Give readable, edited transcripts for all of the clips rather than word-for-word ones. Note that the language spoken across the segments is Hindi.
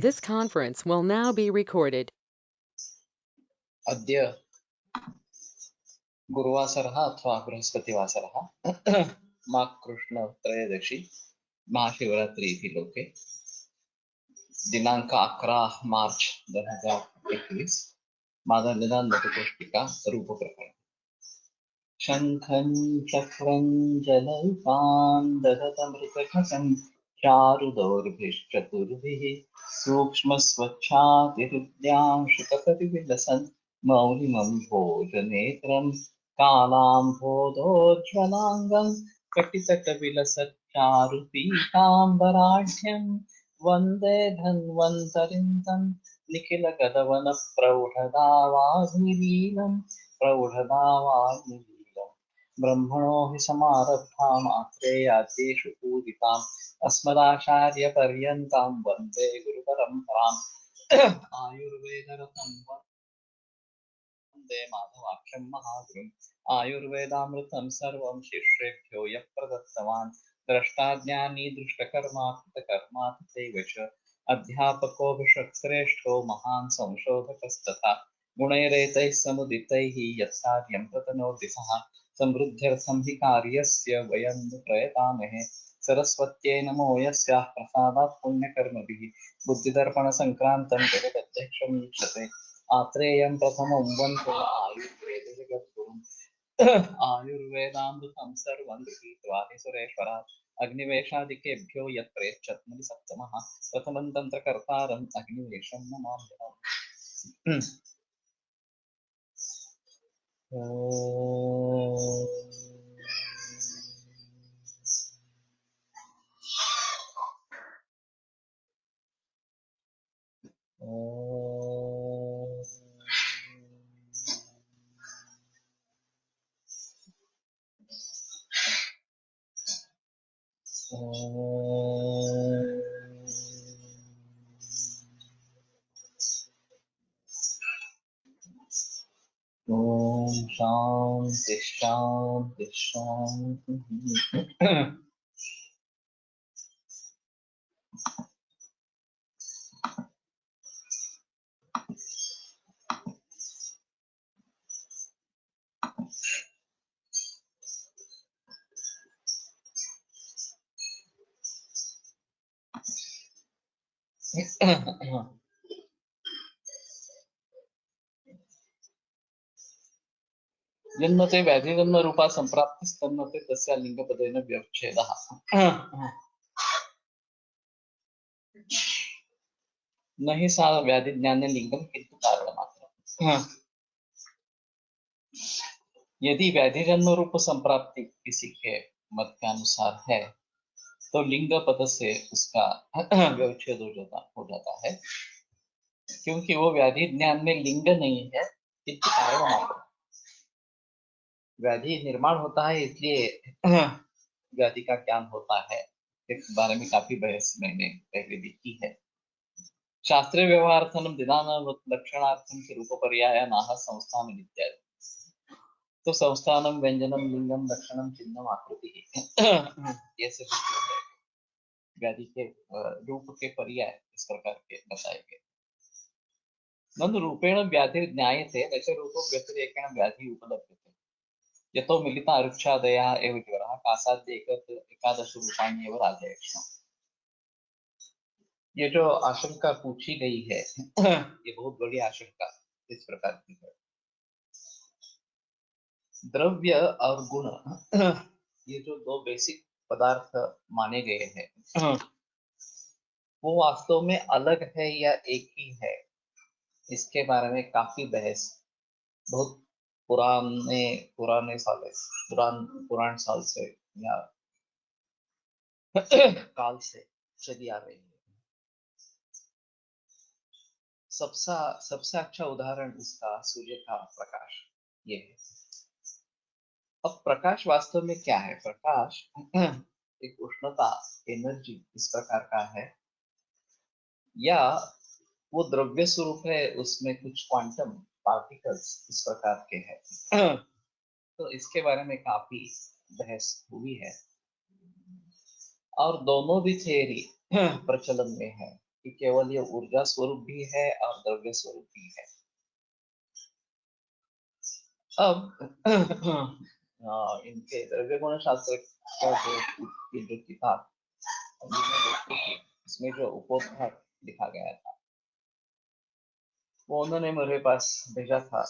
This conference will now be recorded. अद्य गुरुवासरः अथवा बृहस्पतिवासरः माघ कृष्ण त्रयोदशी महाशिवरात्रि इति लोके दिनांक 11 मार्च 2021 मादानिदान मधुपुष्पिका रूपप्रकरण शंखं चक्रं जलपान ददतमृतकं चारुदौर्भिश्चतुर्भिः सूक्ष्म स्वच्छातिहृद्यांशुकपरिविलसन् मौलिमं भोजनेत्रं कालाम्भोदोज्ज्वलाङ्गं कटितटविलसच्चारुपीताम्बराढ्यं वन्दे धन्वन्तरिं तं निखिलगदवनप्रौढदावाग्निलीलं प्रौढदावाग्निलीलं ब्रह्मणो हि समारब्धा मात्रेयाद्येषु पूजिताम् अस्मदाचार्यपर्यन्तां वन्दे गुरुपरम्पराम् आयुर्वेदरतं वन्दे माधवाख्यं महागुरुम् आयुर्वेदामृतं सर्वं शिष्येभ्यो यः प्रदत्तवान् द्रष्टाज्ञानी दृष्टकर्मा कृतकर्मा तथैव च अध्यापकोऽभिषक्श्रेष्ठो महान् संशोधकस्तथा गुणैरेतैः समुदितैः यत्कार्यं प्रतनोति सः समृद्ध्यर्थं हि कार्यस्य वयं प्रयतामहे सरस्वत्यै नमो यस्याः प्रसादात् पुण्यकर्मभिः बुद्धिदर्पणसङ्क्रान्तं जगदध्यक्षं वीक्षते आत्रेयं प्रथमं वन्दे आयुर्वेदजगद्गुरुम् आयुर्वेदामृतं सर्वं गृहीत्वा हि सुरेश्वरात् अग्निवेशादिकेभ्यो यत् प्रेच्छत् सप्तमः प्रथमं तन्त्रकर्तारम् अग्निवेशं नमाम्यहम् ॐ शान्ति शान्ति शान्तिः जन्मते व्याधिजन्म रूपा संप्राप्तिस्तन्मते तस्य लिंगपदेन व्यवच्छेदः न हि सा व्याधि ज्ञाने लिंगम किंतु कारणमात्र यदि व्याधिजन्म रूप संप्राप्ति किसी के मत के अनुसार है तो लिंग पद से उसका व्यवच्छेद हो जाता है क्योंकि वो व्याधि ज्ञान में लिंग नहीं है किंतु कारण मात्र व्याधि निर्माण होता है इसलिए व्याधि का ज्ञान होता है इस बारे में काफी बहस मैंने पहले भी की है शास्त्रीय व्यवहार्थनम दिनानाम लक्षणार्थम के रूप पर्यायानाः संस्थान इत्यादि तो संस्थानम व्यंजनम लिंगम लक्षणम चिन्हम आकृति ये सभी व्याधि के रूप के पर्याय इस प्रकार के बताए गए नंद रूपेण व्याधि ज्ञायते न च रूपो व्यतिरेकेण व्याधि उपलभ्यते यतो मिलिता अरुक्षादयः एव ज्वरः कासाद्य एकादश रूपाणि एव राजयक्ष्म ये जो आशंका पूछी गई है ये बहुत बड़ी आशंका इस प्रकार की है द्रव्य और गुण ये जो दो बेसिक पदार्थ माने गए हैं वो वास्तव में अलग है या एक ही है इसके बारे में काफी बहस बहुत पुराने पुराण साल से या काल से चली आ रही है सबसे अच्छा उदाहरण इसका सूर्य का प्रकाश ये है अब प्रकाश वास्तव में क्या है प्रकाश एक उष्णता एनर्जी इस प्रकार का है या वो द्रव्य स्वरूप है उसमें कुछ क्वांटम पार्टिकल्स इस प्रकार के हैं तो इसके बारे में काफी बहस हुई है और दोनों भी थियरी प्रचलन में है कि केवल ये ऊर्जा स्वरूप भी है और द्रव्य स्वरूप भी है। अब इनके द्रव्य गुण शास्त्र का जो किताब इसमें जो उपोद्घात लिखा गया था वो उन्होंने मेरे पास भेजा था,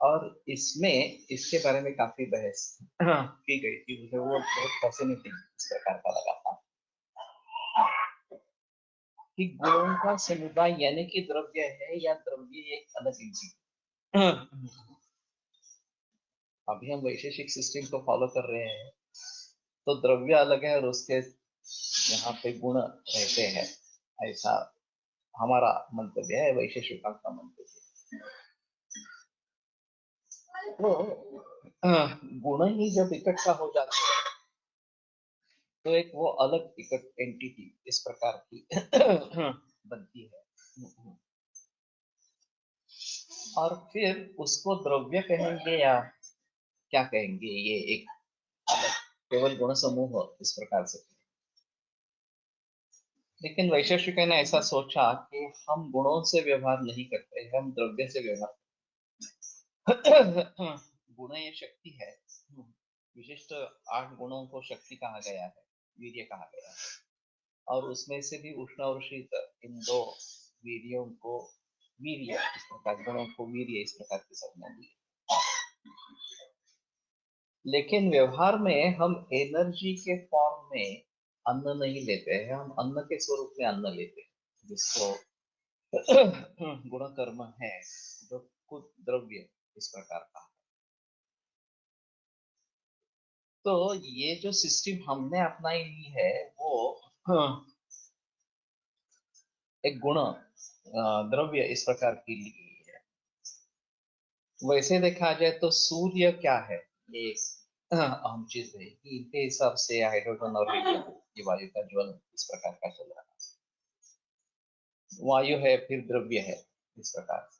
और इसमें इसके बारे में काफी बहस की गई थी। मुझे वो बहुत फैसिनेटिंग इस प्रकार का लगा था कि गुणों का समुदाय यानी कि द्रव्य है या द्रव्य एक अलग चीज। अभी हम वैशेषिक सिस्टम को फॉलो कर रहे हैं, तो द्रव्य अलग है और उसके यहाँ पे गुण रहते हैं, ऐसा हमारा मंतव्य है, वैशेषिकों का मंतव्य। तो गुण ही जब इकट्ठा हो जाते हैं तो एक वो अलग एंटिटी इस प्रकार की बनती है, और फिर उसको द्रव्य कहेंगे या क्या कहेंगे, ये एक अलग केवल गुण समूह इस प्रकार से। लेकिन वैशेषिकों ने ऐसा सोचा कि हम गुणों से व्यवहार नहीं करते, हम द्रव्य से व्यवहार गुण ये शक्ति है, विशिष्ट 8 गुणों को शक्ति कहा गया है, वीर्य कहा गया है, और उसमें से भी उष्ण और शीत इन 2 वीर्यों को वीर्य इस प्रकार, गुणों को वीर्य इस प्रकार की संज्ञा दी। लेकिन व्यवहार में हम एनर्जी के फॉर्म में अन्न नहीं लेते हैं, हम अन्न के स्वरूप में अन्न लेते हैं, जिसको गुण कर्म है, जो खुद द्रव्य इस प्रकार का। तो ये जो सिस्टम हमने अपनाई ली है वो एक गुण द्रव्य इस प्रकार की ली गई है। वैसे देखा जाए तो सूर्य क्या है, ये अहम चीज है कि इनके हिसाब से हाइड्रोजन और हीलियम, ये वायु का ज्वलन इस प्रकार का चल रहा है। वायु है फिर द्रव्य है इस प्रकार से,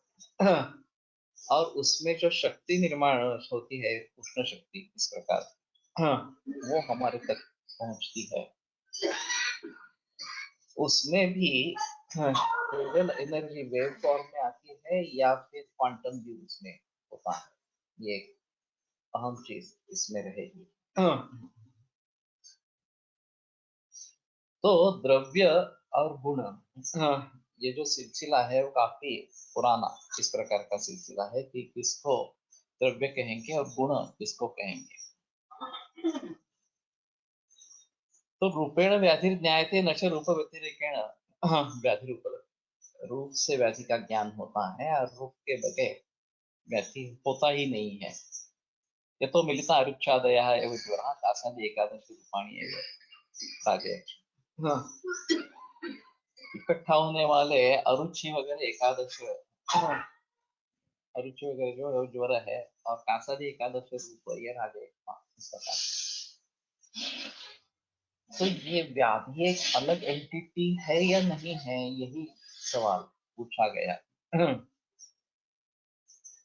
और उसमें जो शक्ति निर्माण होती है, उष्ण शक्ति इस प्रकार, वो हमारे तक पहुंचती है। उसमें भी केवल एनर्जी वेव फॉर्म में आती है या फिर क्वांटम भी उसमें होता है, ये एक अहम चीज इसमें रहेगी। तो द्रव्य और गुण, ये जो सिलसिला है वो काफी पुराना इस प्रकार का सिलसिला है कि किसको द्रव्य कहेंगे और गुण किसको कहेंगे। तो रूपेण व्याधि ज्ञायते न च रूप व्यतिरेकेण व्याधि रूप से व्याधि का ज्ञान होता है, और रूप के बगैर व्याधि होता ही नहीं है। ये तो मिलिता अरुच्छादय एवं ज्वरः कासादि एकादश रूपाणी एवं साजे। इकट्ठा होने वाले अरुचि वगैरह एकादश, अरुचि वगैरह जो ज्वर है, और कासादि एकादश रूप ये राजे इस प्रकार। तो ये व्याधि एक अलग एंटिटी है या नहीं है, यही सवाल पूछा गया।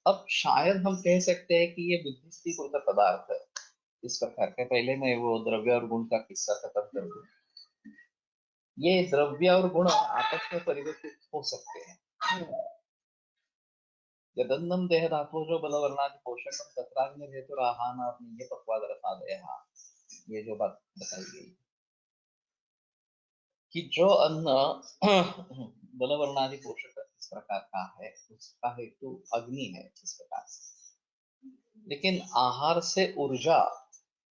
अब शायद हम कह सकते हैं कि ये बुद्धिस्थिकृत पदार्थ है इस प्रकार का। पहले मैं वो द्रव्य और गुण का किस्सा खत्म कर दूं। ये द्रव्य और गुण आपस में परिवर्तित हो सकते हैं। यदन्नम देह धातु जो बलवर्णादि पोषकम तत्राग्नि हेतु आहान और निय पक्वाद रसादय, ये जो बात बताई गई कि जो अन्न बलवर्णादि पोषक इस प्रकार का है, उसका हेतु अग्नि है इस प्रकार से। लेकिन आहार से ऊर्जा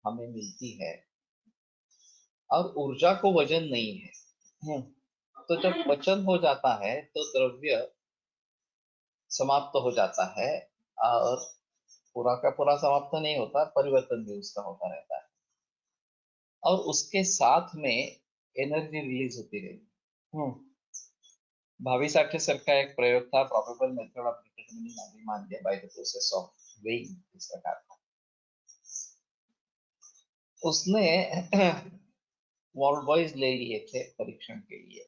हमें मिलती है, और ऊर्जा को वजन नहीं है। तो जब वचन हो जाता है तो द्रव्य समाप्त हो जाता है, और पूरा का पूरा समाप्त नहीं होता, परिवर्तन भी उसका होता रहता है, और उसके साथ में एनर्जी रिलीज होती रहेगी। भावी साठे सर का एक प्रयोग था, प्रोबेबल मेथड ऑफ डिटरमिनिंग अधिमान्य by the process of weighing इस प्रकार का। उसने वॉल्ड बॉयज ले लिए थे परीक्षण के लिए,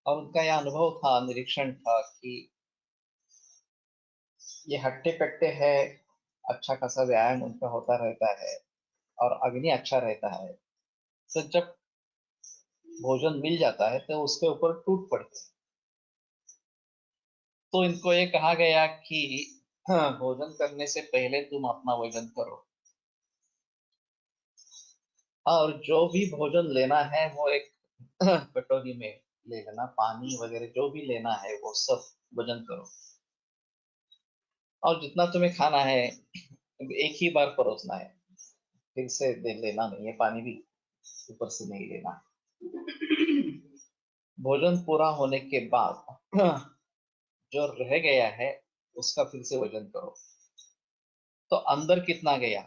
और उनका यह अनुभव था, निरीक्षण था कि ये हट्टे कट्टे है, अच्छा खासा व्यायाम उनका होता रहता है, और अग्नि अच्छा रहता है। तो जब भोजन मिल जाता है तो उसके ऊपर टूट पड़ते हैं। तो इनको ये कहा गया कि हाँ, भोजन करने से पहले तुम अपना वजन करो, और जो भी भोजन लेना है वो एक कटोरी में ले लेना, पानी वगैरह जो भी लेना है वो सब वजन करो, और जितना तुम्हें खाना है एक ही बार परोसना है, फिर से दे लेना नहीं है, पानी भी ऊपर से नहीं लेना। भोजन पूरा होने के बाद जो रह गया है उसका फिर से वजन करो, तो अंदर कितना गया,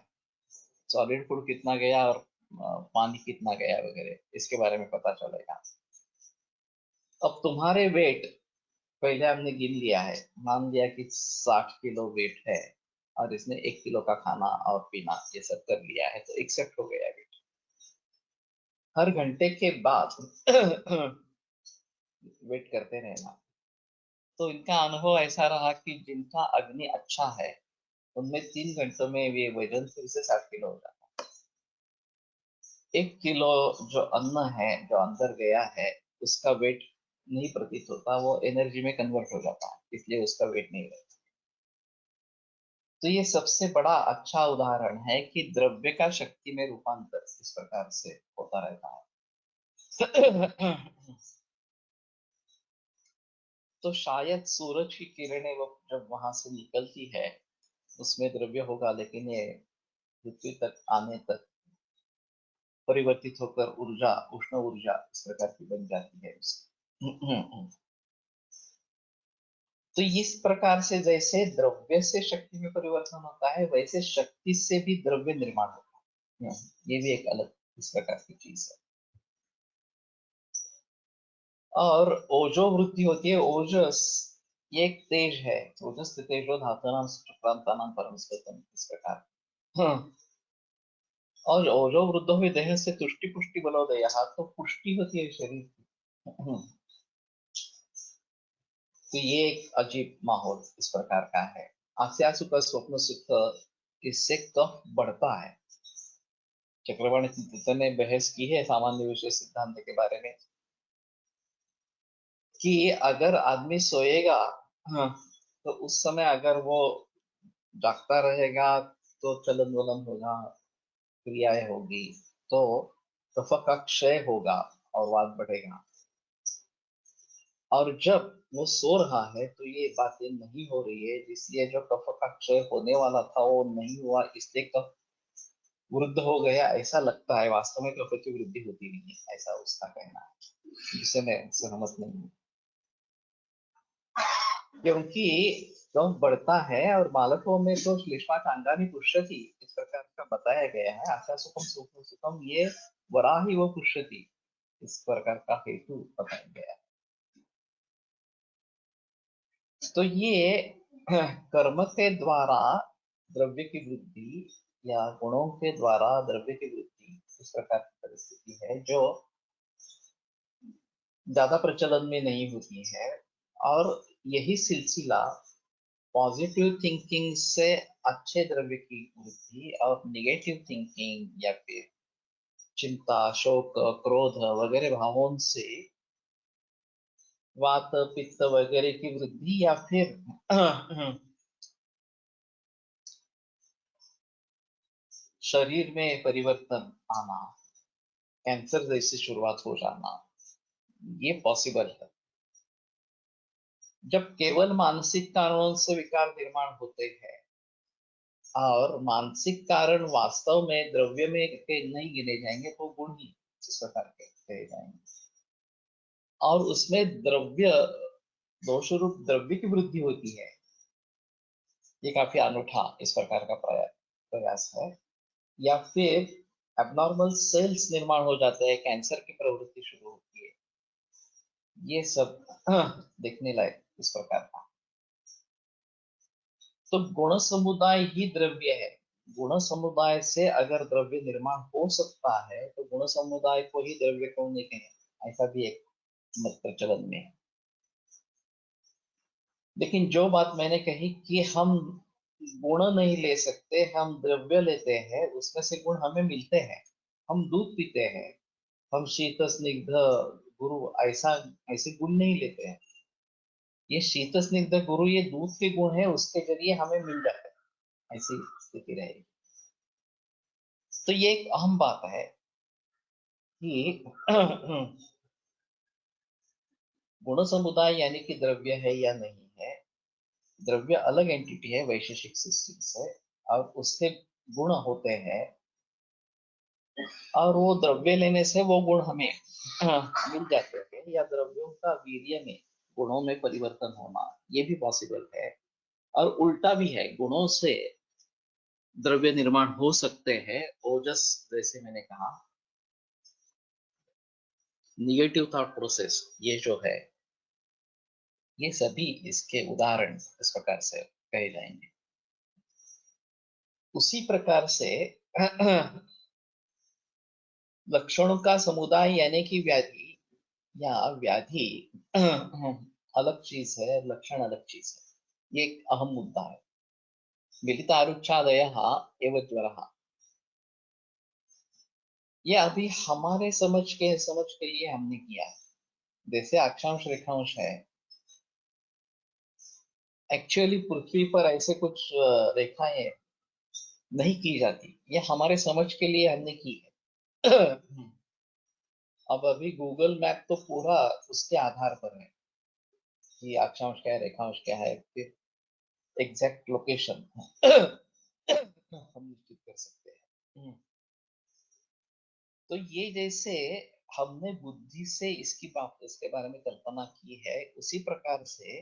सॉलिड फूड कितना गया और पानी कितना गया वगैरह, इसके बारे में पता चलेगा। अब तुम्हारे वेट पहले हमने गिन लिया है, मान लिया कि 60 किलो वेट है, और इसने 1 किलो का खाना और पीना ये सब कर लिया है, तो एक्सेप्ट हो गया वेट। हर घंटे के बाद वेट करते रहना। तो इनका अनुभव ऐसा रहा कि जिनका अग्नि अच्छा है उनमें 3 घंटों में ये वजन फिर से 60 किलो हो जाता है। 1 किलो जो अन्न है जो अंदर गया है उसका वेट नहीं प्रतीत होता, वो एनर्जी में कन्वर्ट हो जाता है, इसलिए उसका वेट नहीं रहता। तो ये सबसे बड़ा अच्छा उदाहरण है कि द्रव्य का शक्ति में रूपांतर इस प्रकार से होता रहता है। तो शायद सूरज की किरणें वो जब वहां से निकलती है उसमें द्रव्य होगा, लेकिन ये पृथ्वी तक आने तक परिवर्तित होकर ऊर्जा, उष्ण ऊर्जा इस प्रकार की बन जाती है उसकी। तो इस प्रकार से जैसे द्रव्य से शक्ति में परिवर्तन होता है, वैसे शक्ति से भी द्रव्य निर्माण होता है। ये भी एक अलग इस प्रकार की चीज है। और ओजो वृद्धि होती है, ओजस ये एक तेज है, ओजस तेजो धातुनां चक्रांतानां परमस्पतम इस प्रकार। और ओजो वृद्ध हुए देह से तुष्टि पुष्टि बलोदय, तो पुष्टि होती है शरीर की। तो ये एक अजीब माहौल इस प्रकार का है। आस्या सुख स्वप्न सुख, इससे कफ बढ़ता है। चक्रवाणी तीर्थ ने बहस की है सामान्य विषय सिद्धांत के बारे में कि अगर आदमी सोएगा, हाँ, तो उस समय अगर वो जागता रहेगा तो चलन वलन होगा, क्रियाएं होगी, तो कफ का क्षय होगा और वात बढ़ेगा। और जब वो सो रहा है तो ये बातें नहीं हो रही है, इसलिए जो कफ का क्षय होने वाला था वो नहीं हुआ, इसलिए कफ वृद्ध हो गया ऐसा लगता है। वास्तव में कफ की वृद्धि होती नहीं है, ऐसा उसका कहना है, जिसे मैं सहमत नहीं हूँ। क्योंकि कफ बढ़ता है और बालकों में तो श्लेष्मा कांडानी पुष्यति इस प्रकार का बताया गया है। आशा सुखम सुखम सुखम, ये वराही वो पुष्यति इस प्रकार का हेतु बताया गया है। तो ये कर्म के द्वारा द्रव्य की वृद्धि या गुणों के द्वारा द्रव्य की वृद्धि इस प्रकार की परिस्थिति है जो ज्यादा प्रचलन में नहीं होती है। और यही सिलसिला पॉजिटिव थिंकिंग से अच्छे द्रव्य की वृद्धि और निगेटिव थिंकिंग या फिर चिंता शोक क्रोध वगैरह भावों से वात पित्त वगैरह की वृद्धि या फिर शरीर में परिवर्तन आना, कैंसर जैसी शुरुआत हो जाना, ये पॉसिबल है जब केवल मानसिक कारणों से विकार निर्माण होते हैं। और मानसिक कारण वास्तव में द्रव्य में के नहीं गिने जाएंगे, तो गुण ही इस प्रकार के कहे जाएंगे। और उसमें द्रव्य दोष रूप द्रव्य की वृद्धि होती है, ये काफी अनूठा इस प्रकार का प्रयास है। या फिर एबनॉर्मल सेल्स निर्माण हो जाते हैं, कैंसर की प्रवृत्ति शुरू होती है, ये सब देखने लायक इस प्रकार का। तो गुण समुदाय ही द्रव्य है। गुण समुदाय से अगर द्रव्य निर्माण हो सकता है तो गुण समुदाय को ही द्रव्य क्यों नहीं कहें, ऐसा भी एक मत प्रचलन में है। लेकिन जो बात मैंने कही कि हम गुण नहीं ले सकते, हम द्रव्य लेते हैं, उसमें से गुण हमें मिलते हैं। हम दूध पीते हैं, हम शीत स्निग्ध गुरु ऐसा ऐसे गुण नहीं लेते हैं। ये शीत स्निग्ध गुरु ये दूध के गुण है, उसके जरिए हमें मिल जाते हैं, ऐसी स्थिति रहेगी। तो ये एक अहम बात है कि गुण समुदाय यानी कि द्रव्य है या नहीं है। द्रव्य अलग एंटिटी है वैशेषिक सिस्टम से, और उसके गुण होते हैं, और वो द्रव्य लेने से वो गुण हमें मिल जाते हैं, या द्रव्यों का वीर्य में गुणों में परिवर्तन होना ये भी पॉसिबल है। और उल्टा भी है, गुणों से द्रव्य निर्माण हो सकते हैं। ओजस, जैसे मैंने कहा, निगेटिव थॉट प्रोसेस ये जो है, ये सभी इसके उदाहरण इस प्रकार से कहे जाएंगे। उसी प्रकार से लक्षणों का समुदाय यानी कि व्याधि, या व्याधि अलग चीज है, लक्षण अलग चीज है। ये एक अहम मुद्दा है। मिलितारुच्छादयः एव ज्वरः, ये अभी हमारे समझ के लिए हमने किया है। जैसे अक्षांश रेखांश है, एक्चुअली पृथ्वी पर ऐसे कुछ रेखाएं नहीं की जाती, ये हमारे समझ के लिए हमने की है। अब अभी गूगल मैप तो पूरा उसके आधार पर है कि अक्षांश क्या है, रेखांश क्या है, फिर एग्जैक्ट लोकेशन हम निश्चित कर सकते हैं। तो ये जैसे हमने बुद्धि से इसकी बात, इसके बारे में कल्पना की है, उसी प्रकार से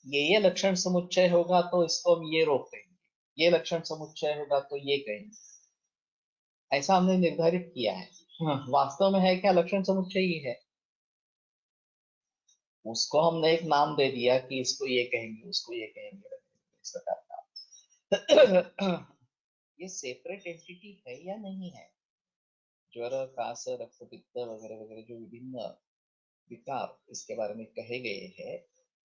ये लक्षण समुच्चय होगा तो इसको हम ये रोक देंगे, ये लक्षण समुच्चय होगा तो ये कहेंगे, ऐसा हमने निर्धारित किया है। वास्तव में है क्या, लक्षण समुच्चय ही है। उसको हमने एक नाम दे दिया कि इसको ये कहेंगे, उसको ये कहेंगे, इस प्रकार का। ये सेपरेट एंटिटी है या नहीं है। ज्वर, कास, रक्त, पित्त वगैरह वगैरह जो विभिन्न विकार इसके बारे में कहे गए हैं,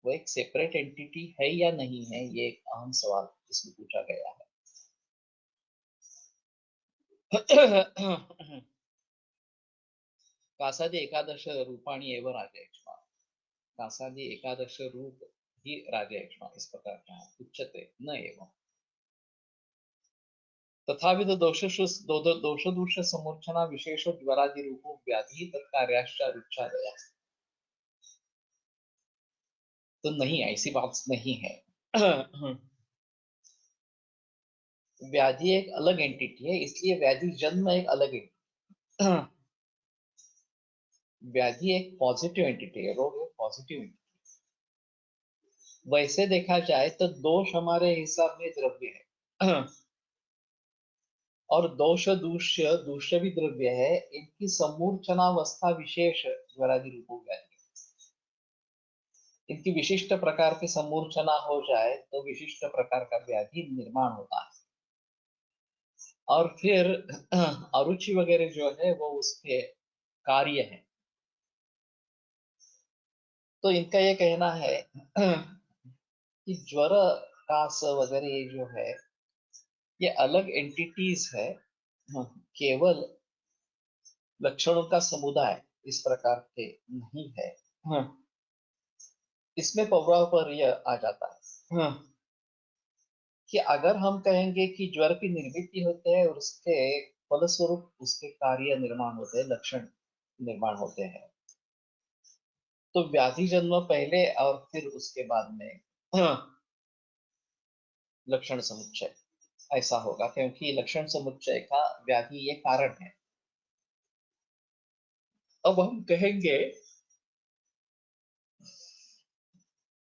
वो एक सेपरेट एंटिटी है या नहीं है, ये एक अहम सवाल इसमें पूछा गया है। कासादि एकादश रूपाणी एवं राजयक्ष्मा, कासादि एकादश रूप ही राजयक्ष्मा इस प्रकार का है, उच्चते न एवं तथाविध दोष दूष समूर्छना विशेष ज्वरादि रूपो व्याधि तत्कार्याश्च उच्चादया। तो नहीं, ऐसी बात नहीं है। व्याधि एक अलग एंटिटी है, इसलिए व्याधि जन्म एक अलग एंटिटी। व्याधि एक पॉजिटिव एंटिटी है, रोग एक पॉजिटिव एंटिटी। वैसे देखा जाए तो दोष हमारे हिसाब में द्रव्य है, और दोष दूष्य दूष्य भी द्रव्य है। इनकी समूर्छनावस्था विशेष ज्वरादि रूपों व्याधि, इनकी विशिष्ट प्रकार की समूर्छना हो जाए तो विशिष्ट प्रकार का व्याधि निर्माण होता है। और फिर अरुचि वगैरह जो है वो उसके कार्य है। तो इनका ये कहना है कि ज्वर, कास वगैरह ये जो है, ये अलग एंटिटीज है, केवल लक्षणों का समुदाय इस प्रकार के नहीं है। इसमें पौरापर्य आ जाता है कि अगर हम कहेंगे कि ज्वर की निर्मिति होते हैं और उसके फलस्वरूप उसके कार्य निर्माण होते हैं, लक्षण निर्माण होते हैं, तो व्याधि जन्म पहले और फिर उसके बाद में लक्षण समुच्चय ऐसा होगा, क्योंकि लक्षण समुच्चय का व्याधि ये कारण है। अब हम कहेंगे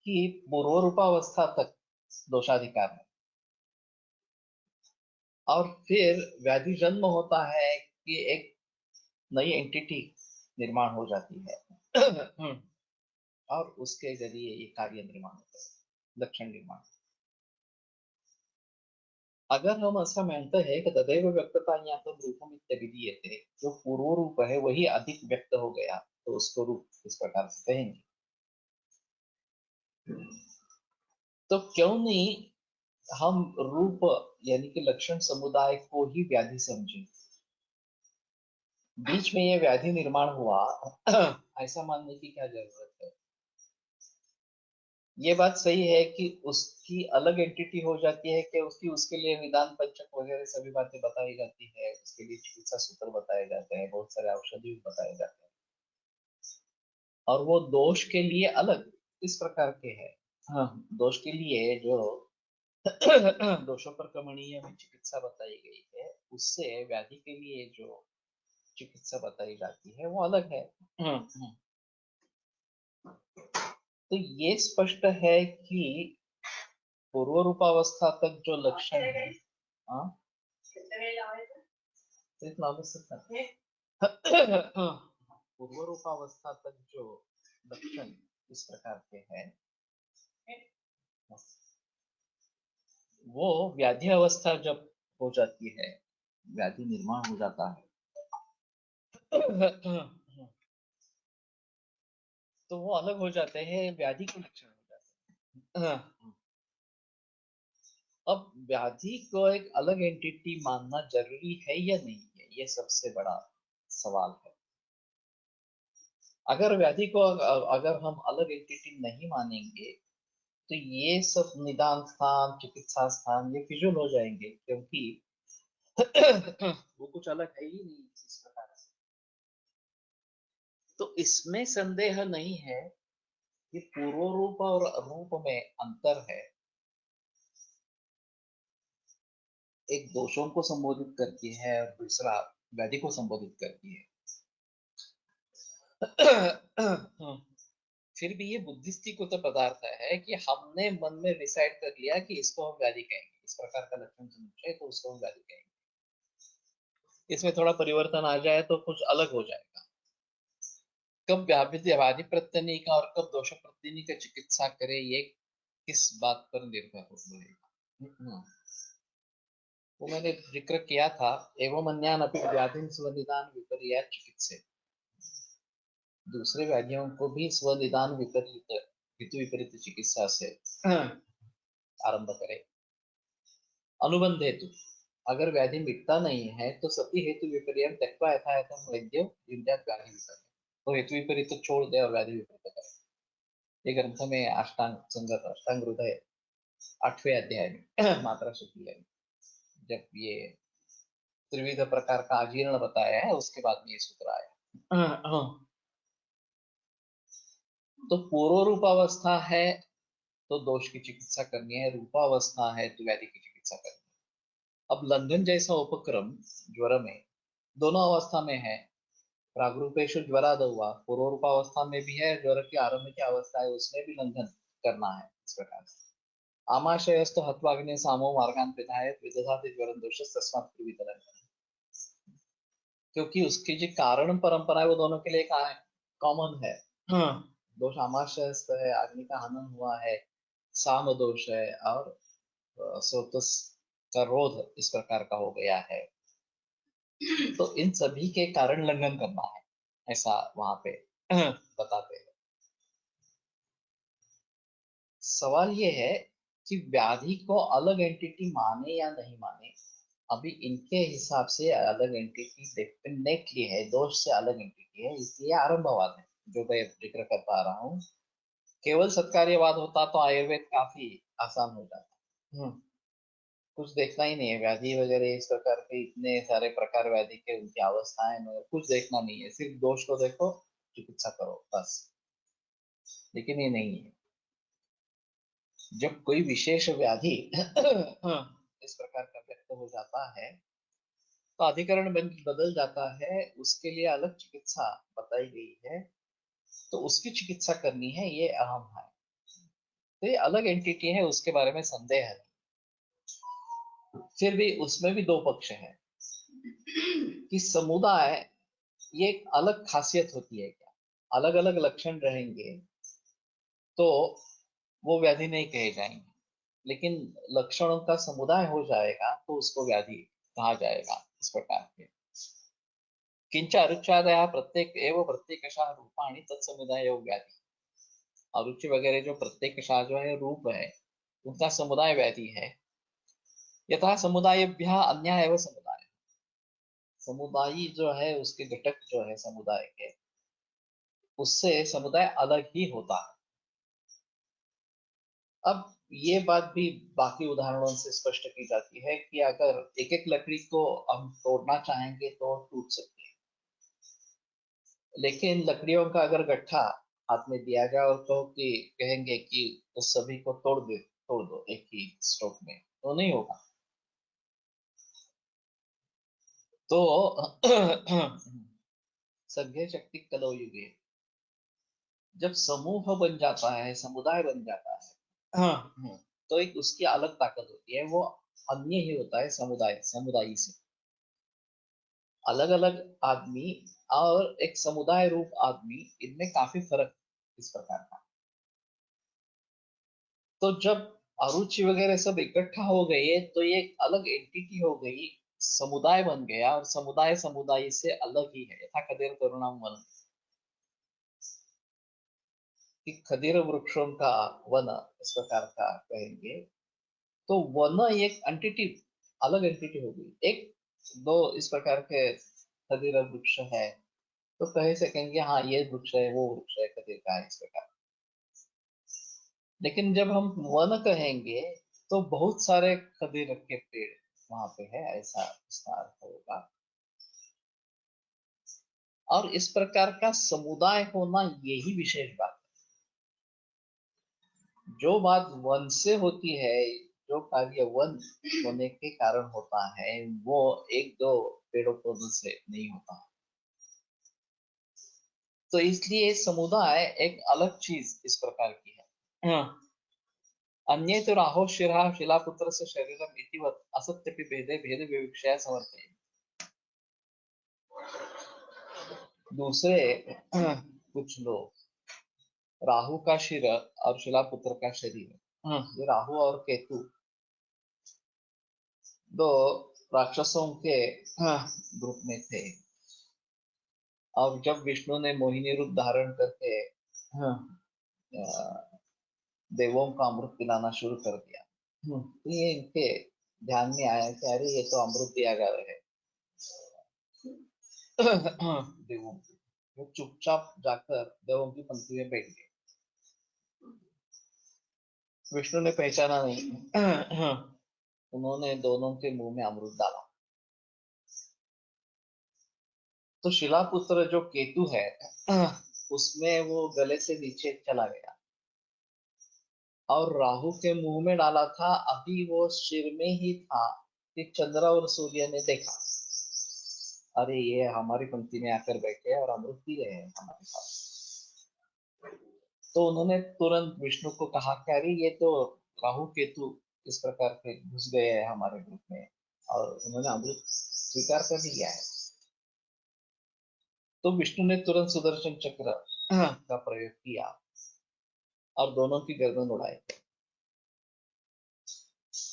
कि पूर्व रूपावस्था तक दोषाधिकार है, और फिर व्याधि जन्म होता है कि एक नई एंटिटी निर्माण हो जाती है और उसके जरिए ये कार्य निर्माण होता है, लक्षण निर्माण। अगर हम ऐसा मानते हैं कि तदेव व्यक्तता या तो रूपम इत्यादि, जो पूर्व रूप है वही अधिक व्यक्त हो गया, तो उसको रूप इस प्रकार से कहेंगे। तो क्यों नहीं हम रूप यानी कि लक्षण समुदाय को ही व्याधि समझें। बीच में ये व्याधि निर्माण हुआ ऐसा मानने की क्या जरूरत है? ये बात सही है कि उसकी अलग एंटिटी हो जाती है कि उसके लिए निदान पंचक वगैरह सभी बातें बताई जाती है, उसके लिए चिकित्सा सूत्र बताए जाते हैं, बहुत सारे औषधि भी बताए जाते हैं, और वो दोष के लिए अलग इस प्रकार के हैं। हाँ, दोष के लिए जो दोषों पर कमनीय में चिकित्सा बताई गई है, उससे व्याधि के लिए जो चिकित्सा बताई जाती है वो अलग है। तो ये स्पष्ट है कि पूर्व रूपावस्था तक जो लक्षण है, हाँ, तेच लावू शकतात. पूर्व रूपावस्था तक जो लक्षण इस प्रकार के हैं, वो व्याधि अवस्था जब हो जाती है, व्याधि निर्माण हो जाता है, तो वो अलग हो जाते हैं, व्याधि के लक्षण हो जाते हैं। अब व्याधि को एक अलग एंटिटी मानना जरूरी है या नहीं है, ये सबसे बड़ा सवाल है। अगर व्याधि को अगर हम अलग एंटिटी नहीं मानेंगे, तो ये सब निदान स्थान, चिकित्सा स्थान ये फिजूल हो जाएंगे, क्योंकि वो कुछ अलग है ही नहीं इस प्रकार से। तो इसमें संदेह नहीं है कि पूर्व रूप और रूप में अंतर है। एक दोषों को संबोधित करती है और दूसरा व्याधि को संबोधित करती है। फिर भी ये बुद्धिस्टिक तो पदार्थ है कि हमने मन में डिसाइड कर लिया कि इसको हम व्याधि कहेंगे, इस प्रकार का लक्षण समझे तो उसको हम व्याधि कहेंगे। इसमें थोड़ा परिवर्तन आ जाए तो कुछ अलग हो जाएगा। कब व्याधि प्रत्यनी का और कब दोष प्रत्यनी का चिकित्सा करे, ये किस बात पर निर्भर रहेगा। वो मैंने जिक्र किया था, एवं अन्यान अपि व्याधिन स्वनिदान विपर्यात चिकित्से, दूसरे व्याधियों को भी स्वनिदान विपरीत हेतु विपरीत चिकित्सा से आरंभ करे। अनुबंध हेतु, अगर व्याधि मिटता नहीं है तो सती हेतु विपर्यय त्यक्त्वा यथायथं वैद्यो युञ्जात व्याधि विपर्यय, तो हेतु विपरीत तो छोड़ दे और व्याधि विपरीत करे। ये ग्रंथ में अष्टांग संगत अष्टांग हृदय 8वें अध्याय में मात्रा शुक्ल है, जब ये त्रिविध प्रकार का अजीर्ण बताया है उसके बाद में ये सूत्र आया। तो पूर्व रूपावस्था है तो दोष की चिकित्सा करनी है, रूपावस्था है तो व्याधि की चिकित्सा करनी है। अब लंघन जैसा उपक्रम ज्वर में दोनों अवस्था में है। प्रागरूपेशु ज्वराद हुआ, पूर्व रूपावस्था में भी है, ज्वर की आरंभ की अवस्था है उसमें भी लंघन करना है इस प्रकार से। आमाशयस्तु हत्वाग्ने सामो मार्गान पिधाय विदधाति ज्वरं दोषस् तस्मात् वितरण, क्योंकि उसकी जो कारण परंपरा है वो दोनों के लिए कहा है, कॉमन है। दोष आमाशयस्त है, अग्नि का हनन हुआ है, साम दोष है, और स्रोतस का रोध इस प्रकार का हो गया है। तो इन सभी के कारण लंघन करना है, ऐसा वहां पे बताते हैं। सवाल ये है कि व्याधि को अलग एंटिटी माने या नहीं माने। अभी इनके हिसाब से अलग एंटिटी डेफिनेटली है, दोष से अलग एंटिटी है, इसलिए आरंभवाद है जो मैं जिक्र कर पा रहा हूँ। केवल सत्कार्यवाद होता तो आयुर्वेद काफी आसान हो जाता। कुछ देखना ही नहीं है, व्याधि वगैरह इस प्रकार के इतने सारे प्रकार व्याधि के, उनकी अवस्थाएं मगर कुछ देखना नहीं है, सिर्फ दोष को देखो, चिकित्सा करो बस। लेकिन ये नहीं है। जब कोई विशेष व्याधि इस प्रकार का व्यक्त हो जाता है तो अधिकरण बदल जाता है, उसके लिए अलग चिकित्सा बताई गई है, तो उसकी चिकित्सा करनी है, ये अहम है। तो ये अलग एंटिटी है, उसके बारे में संदेह है। फिर भी उसमें भी दो पक्ष हैं कि समुदाय, ये एक अलग खासियत होती है क्या, अलग अलग लक्षण रहेंगे तो वो व्याधि नहीं कहे जाएंगे, लेकिन लक्षणों का समुदाय हो जाएगा तो उसको व्याधि कहा जाएगा इस प्रकार के। किंच अरुचादया प्रत्येक एवं प्रत्येकशः रूपाणि तत्समुदाय व्याधि, अरुचि वगैरह जो प्रत्येकशः जो है रूप है, उनका समुदाय व्याधि है। यथा समुदायभ्यः अन्यः एव समुदाय, समुदायी जो है उसके घटक जो है समुदाय के, उससे समुदाय अलग ही होता है। अब ये बात भी बाकी उदाहरणों से स्पष्ट की जाती है कि अगर एक एक लकड़ी को हम तोड़ना चाहेंगे तो टूट सकती है, लेकिन लकड़ियों का अगर गट्ठा हाथ में दिया जाए और कहेंगे कि उस सभी को तोड़ दो एक ही स्ट्रोक में, तो नहीं होगा। तो संघे शक्ति कलो युगे, जब समूह बन जाता है, समुदाय बन जाता है, तो एक उसकी अलग ताकत होती है, वो अन्य ही होता है समुदायी से अलग अलग आदमी। और एक समुदाय रूप आदमी, इनमें काफी फर्क इस प्रकार का। तो जब अरुचि वगैरह सब इकट्ठा हो गए तो ये एक अलग एंटिटी हो गई, समुदाय बन गया, और समुदाय समुदाय से अलग ही है। यथा खदेर तरुणाम वन, कि खदीर वृक्षों का वन, इस प्रकार का कहेंगे, तो वन एक एंटिटी, अलग एंटिटी हो गई। एक दो इस प्रकार के खदीर वृक्ष है तो कह सकेंगे हाँ ये वृक्ष है, वो वृक्ष है, खदीर का है, इस प्रकार। लेकिन जब हम वन कहेंगे तो बहुत सारे खदीर के पेड़ वहां पे है, ऐसा इसका अर्थ होगा। और इस प्रकार का समुदाय होना यही विशेष बात है। जो बात वन से होती है, जो कार्य वन होने के कारण होता है, वो एक दो पेड़ों पौधों से नहीं होता। तो इसलिए समुदाय एक अलग चीज इस प्रकार की है। अन्ये तो राहो शिरा शिलापुत्र से शरीरम इतिवत असत्यपि भेदे भेद विवक्षया समर्थये। दूसरे कुछ लोग राहु का शिर और शिलापुत्र का शरीर, ये राहु और केतु दो राक्षसों के ग्रुप में थे। और जब विष्णु ने मोहिनी रूप धारण करके देवों का अमृत पिलाना शुरू कर दिया, तो ये इनके ध्यान में आया कि अरे ये तो अमृत दिया जा रहा है देवों को। वो चुपचाप जाकर देवों की पंक्ति में बैठ गए। विष्णु ने पहचाना नहीं। उन्होंने दोनों के मुंह में अमृत डाला। तो शिलापुत्र जो केतु है, उसमें वो गले से नीचे चला गया, और राहु के मुंह में डाला था, अभी वो सिर में ही था कि चंद्र और सूर्य ने देखा, अरे ये हमारी पंक्ति में आकर बैठे और अमृत पी रहे हैं हमारे साथ। तो उन्होंने तुरंत विष्णु को कहा कि अरे ये तो राहु केतु इस प्रकार के घुस गए हैं हमारे ग्रुप में, और उन्होंने अमृत स्वीकार कर लिया है। तो विष्णु ने तुरंत सुदर्शन चक्र का प्रयोग किया और दोनों की गर्दन उड़ाई।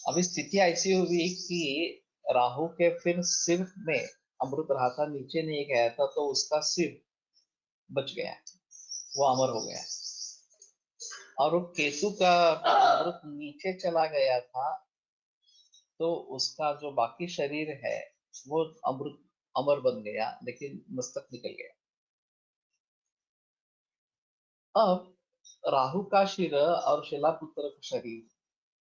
अभी स्थिति ऐसी हुई कि राहु के फिर सिर में अमृत रहा था, नीचे नहीं गया था, तो उसका सिर बच गया, वो अमर हो गया। और वो केतु का अमृत नीचे चला गया था, तो उसका जो बाकी शरीर है वो अमृत अमर बन गया, लेकिन मस्तक निकल गया। अब राहु का शिर और शिलापुत्र का शरीर,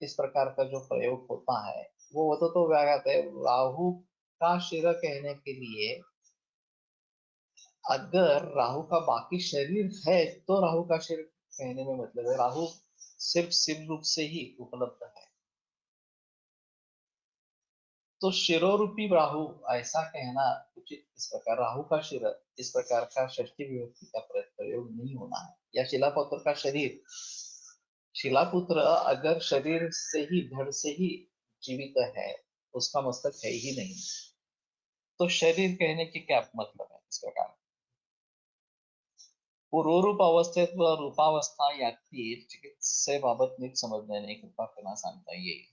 इस प्रकार का जो प्रयोग होता है, वो तो व्याघात है। राहु का शिर कहने के लिए अगर राहु का बाकी शरीर है तो राहु का शिर कहने में मतलब है, राहु सिर्फ शिव रूप से ही उपलब्ध है। तो शिरोरूपी राहु ऐसा कहना उचित, इस प्रकार राहु का शिर इस प्रकार का षष्ठी विभक्ति का प्रयोग नहीं होना है। या शिलापुत्र का शरीर, शिलापुत्र अगर शरीर से ही, धड़ से ही जीवित है, उसका मस्तक है ही नहीं, तो शरीर कहने की क्या मतलब है इस प्रकार। पूर्वरूप अवस्थेत व रूपावस्था यातील चिकित्सेबाबत नीट समजण्याने कृपा करणं सांगता येईल।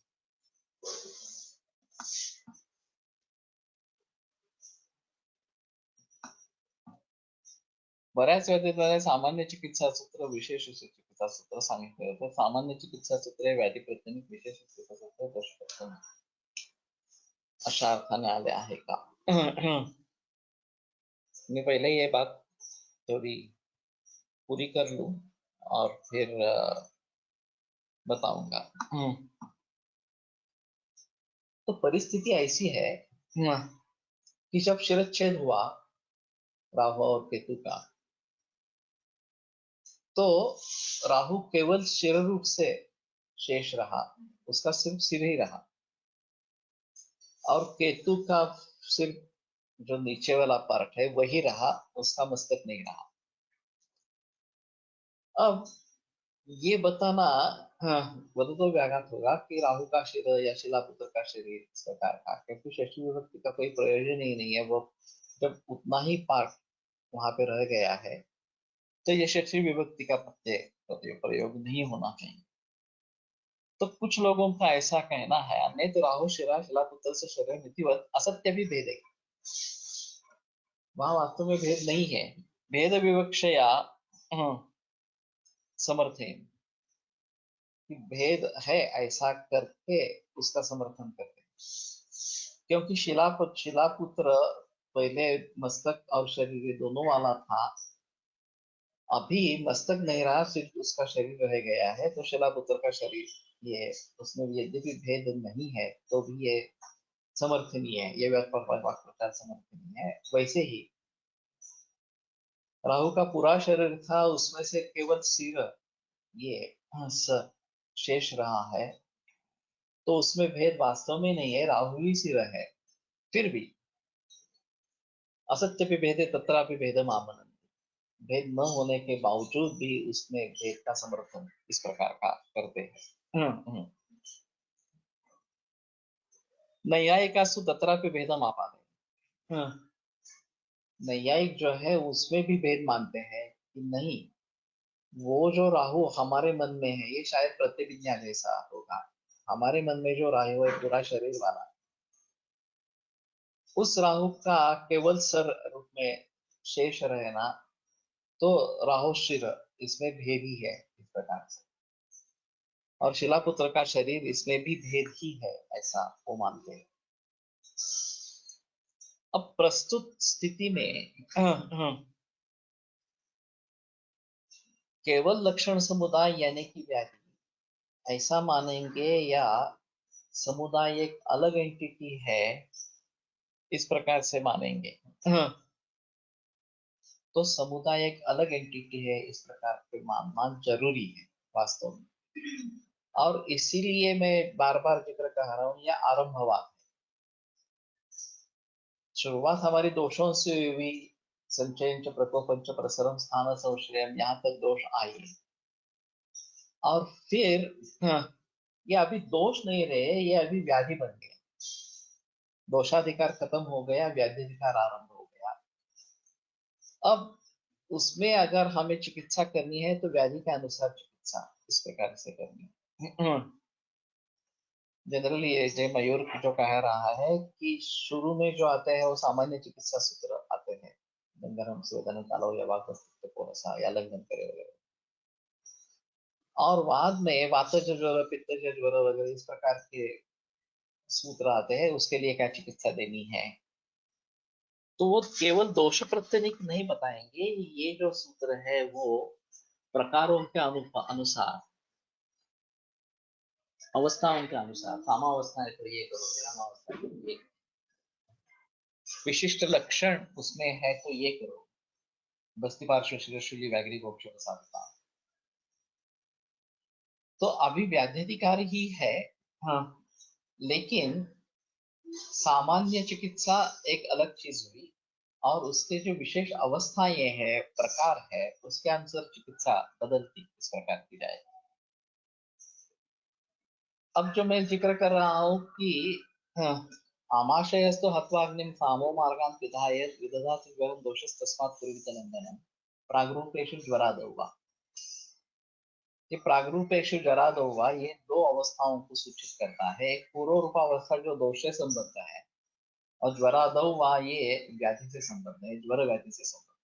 बऱ्याच वेळेला सामान्य चिकित्सा सूत्र, विशेष चिकित्सा सूत्र सांगितले होते। सामान्य चिकित्सा सूत्र व्याधी प्राथमिक, विशेष चिकित्सा सूत्र दशपथन अशा अर्थाने आले आहे का? मैं पहले ये बात थोड़ी पूरी कर लूं और फिर बताऊंगा। तो परिस्थिति ऐसी है कि जब शिरच्छेद हुआ राहु और केतु का, तो राहु केवल शिर रूप से शेष रहा, उसका सिर्फ सिर ही रहा, और केतु का सिर्फ जो नीचे वाला पार्ट है वही रहा, उसका मस्तक नहीं रहा। अब ये बताना वह तो व्याघात होगा कि राहु का शरीर या शिलापुत्र का शरीर इस प्रकार का, क्योंकि षष्ठी विभक्ति का कोई प्रयोजन ही नहीं है। वो जब उतना ही पार्ट वहां पे रह गया है तो ये षष्ठी विभक्ति का प्रयोग नहीं होना चाहिए। तो कुछ लोगों का ऐसा कहना है, नहीं तो राहु शिला शिलापुत्र से शरीर मितिवत असत्य भी भेद है, वहां वास्तव में भेद नहीं है। भेद विवक्षया समर्थे, कि भेद है ऐसा करके उसका समर्थन करते हैं। क्योंकि शिलापुत्र पहले मस्तक और शरीर दोनों वाला था, अभी मस्तक नहीं रहा, सिर्फ उसका शरीर रह गया है, तो शिलापुत्र का शरीर ये उसमें यद्यपि भेद नहीं है तो भी ये समर्थनीय है, ये वाक्प्रचार समर्थनीय है। वैसे ही राहु का पूरा शरीर था, उसमें से केवल सिर ये शेष रहा है, तो उसमें भेद वास्तव में नहीं है, राहु ही सिर है। फिर भी असत्य पे भेदे तत्रापि भेदम आमनन्ति, भेद न होने के बावजूद भी उसमें भेद का समर्थन इस प्रकार का करते हैं। नैयायिकासु तत्रापि भेदम आपादे, नैयायिक जो है उसमें भी भेद मानते हैं कि नहीं, वो जो राहु हमारे मन में है ये शायद प्रतिविज्ञा जैसा होगा। हमारे मन में जो राहु है पूरा शरीर वाला, उस राहु का केवल सर रूप में शेष रहना, तो राहु शिर इसमें भेद ही है इस प्रकार से, और शिलापुत्र का शरीर इसमें भी भेद ही है, ऐसा वो मानते हैं। अब प्रस्तुत स्थिति में केवल लक्षण समुदाय यानी कि व्याधि ऐसा मानेंगे, या समुदाय एक अलग एंटिटी है इस प्रकार से मानेंगे। तो समुदाय एक अलग एंटिटी है इस प्रकार के मानना जरूरी है वास्तव में, और इसीलिए मैं बार बार जिक्र कह रहा हूं, यह आरंभवाद है। शुरुआत हमारी दोषों से हुई, संचयन च प्रकोपंच प्रसरम स्थान संश्रयम, यहाँ तक दोष आई, और फिर ये अभी दोष नहीं रहे, ये अभी व्याधि बन गए। दोषाधिकार खत्म हो गया, व्याधिधिकार आरंभ हो गया। अब उसमें अगर हमें चिकित्सा करनी है तो व्याधि के अनुसार चिकित्सा इस प्रकार से करनी है। जनरली जय मयूर जो कह रहा है कि शुरू में जो आते हैं वो सामान्य चिकित्सा सूत्र आते हैं, गंगाराम स्वेदन कालो या या लंघन करे वगैरह, और बाद में वातज ज्वर पित्तज ज्वर वगैरह इस प्रकार के सूत्र आते हैं, उसके लिए क्या चिकित्सा देनी है। तो वो केवल दोष प्रत्यनिक नहीं बताएंगे, ये जो सूत्र है वो प्रकारों के अनुसार, अवस्थाओं के अनुसार, सामावस्था है तो ये करो, विरामावस्था है तो ये, विशिष्ट लक्षण उसमें है तो ये करो, बस्ती पार्श्व शिरशूली व्याघ्री गोक्ष साधता, तो अभी व्याध्यधिकार ही है। हाँ, लेकिन सामान्य चिकित्सा एक अलग चीज हुई, और उसके जो विशेष अवस्थाएं है, प्रकार है, उसके अनुसार चिकित्सा बदलती इस प्रकार की जाए। अब जो मैं जिक्र कर रहा हूं कि आमाशयस्तु हत्वाग्निं सामो मार्गान् विधाय विदधाति ज्वरं दोषस्तस्मात् कुरुवितनन्दनम् प्रागरूपेषु ज्वरादौ वा, ये प्रागरूपेषु ज्वरादौ वा ये दो अवस्थाओं को सूचित करता है। एक पूर्व रूपावस्था जो दोष से संबद्ध है, और ज्वरादौ वा ये व्याधि से संबद्ध है, ज्वर व्याधि से संबद्ध।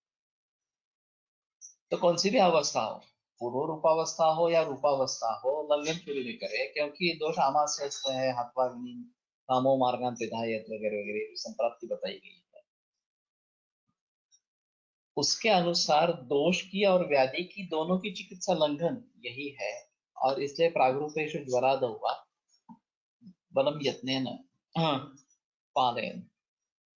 तो कौन सी भी अवस्था हो, पूर्व रूपावस्था हो या रूपावस्था हो, लंघन शुरू नहीं करे, क्योंकि दोष आमाशयस्थ है, हत्वाग्नि कामो मार्गान पिधायत वगैरह वगैरह संप्राप्ति बताई गई है। उसके अनुसार दोष की और व्याधि की दोनों की चिकित्सा लंघन यही है, और इसलिए प्रागरूपेषु ज्वराद हुआ बलम यत्नेन पालयन.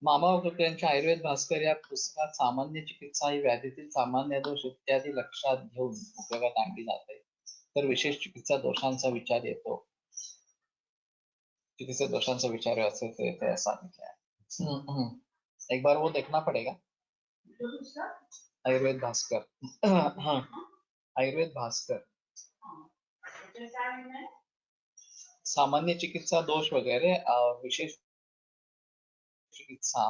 मामा वृत्यांच्या आयुर्वेद भास्कर या पुस्तकात सामान्य चिकित्सा ही व्याधीतील सामान्य दोष इत्यादी लक्षात घेऊन उपयोगात आणली जाते, तर विशेष चिकित्सा दोषांचा विचार येतो. चिकित्सा दोषांचा विचार असेल तो येते ऐसा लिखा है. एक बार वो देखना पड़ेगा. आयुर्वेद भास्कर. हाँ, आयुर्वेद भास्कर. सामान्य चिकित्सा दोष वगैरह और विशेष चिकित्सा,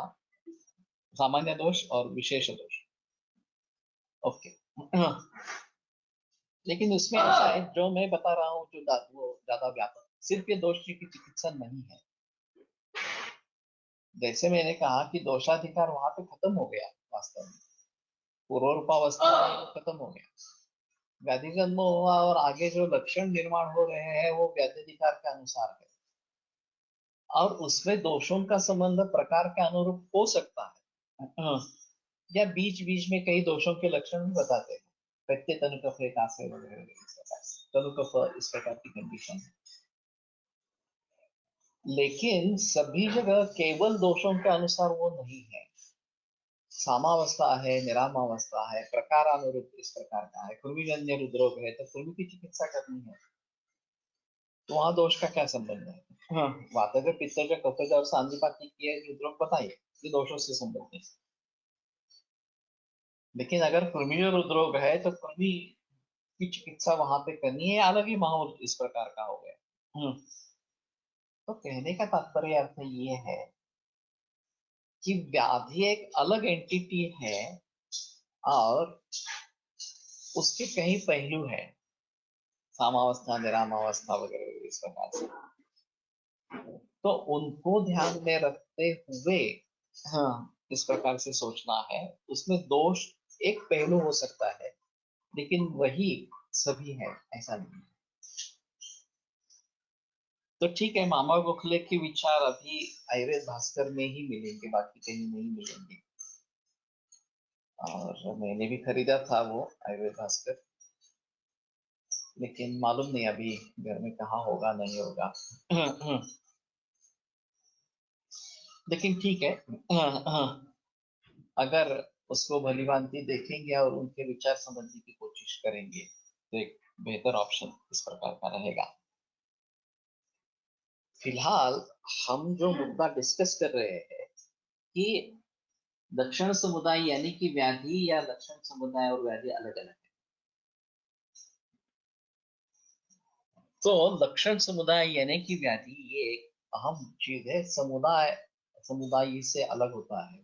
सामान्य दोष और विशेष दोष. ओके. लेकिन उसमें ऐसा है जो मैं बता रहा हूँ, जो वो ज्यादा व्यापक, सिर्फ ये दोष की चिकित्सा नहीं है. जैसे मैंने कहा कि दोषाधिकार वहां पे खत्म हो गया, वास्तव में पूर्वरूपावस्था खत्म हो गया, व्याधि जन्म हुआ और आगे जो लक्षण निर्माण हो रहे हैं वो व्याधिधिकार के अनुसार है, और उसमें दोषों का संबंध प्रकार के अनुरूप हो सकता है, या बीच बीच में कई दोषों के लक्षण भी बताते हैं. प्रत्येक तनुकफ एक आश्रय वगैरह तनुकफ इस प्रकार की कंडीशन है. लेकिन सभी जगह केवल दोषों के अनुसार वो नहीं है. सामावस्था है, निरामावस्था है, प्रकारानुरूप इस प्रकार का है. कृमिजन्य हृदरोग है तो कृमि की चिकित्सा करनी है, तो वहां दोष का क्या संबंध है? हाँ, वातज पित्तज कफज और सांधिपाती की हृदरोग बताइए, ये दोषों से संबंध है. लेकिन अगर कृमि हृदरोग है तो कृमि की चिकित्सा वहां पे करनी है, अलग ही माहौल इस प्रकार का हो गया. तो कहने का तात्पर्य अर्थ ये है कि व्याधि एक अलग एंटिटी है और उसके कई पहलू हैं, सामावस्था, निरामावस्था वगैरह इस प्रकार से. तो उनको ध्यान में रखते हुए हाँ इस प्रकार से सोचना है. उसमें दोष एक पहलू हो सकता है, लेकिन वही सभी है ऐसा नहीं. तो ठीक है, मामा गोखले के विचार अभी आयुर्वेद भास्कर में ही मिलेंगे, बाकी कहीं नहीं मिलेंगे. और मैंने भी खरीदा था वो आयुर्वेद भास्कर, लेकिन मालूम नहीं अभी घर में कहाँ होगा नहीं होगा. लेकिन ठीक है, अगर उसको भली भांति देखेंगे और उनके विचार समझने की कोशिश करेंगे तो एक बेहतर ऑप्शन इस प्रकार का रहेगा. फिलहाल हम जो मुद्दा डिस्कस कर रहे हैं कि लक्षण समुदाय यानी कि व्याधि या लक्षण समुदाय और व्याधि अलग अलग है. तो लक्षण समुदाय यानी कि व्याधि ये एक अहम चीज है. समुदाय समुदाय से अलग होता है.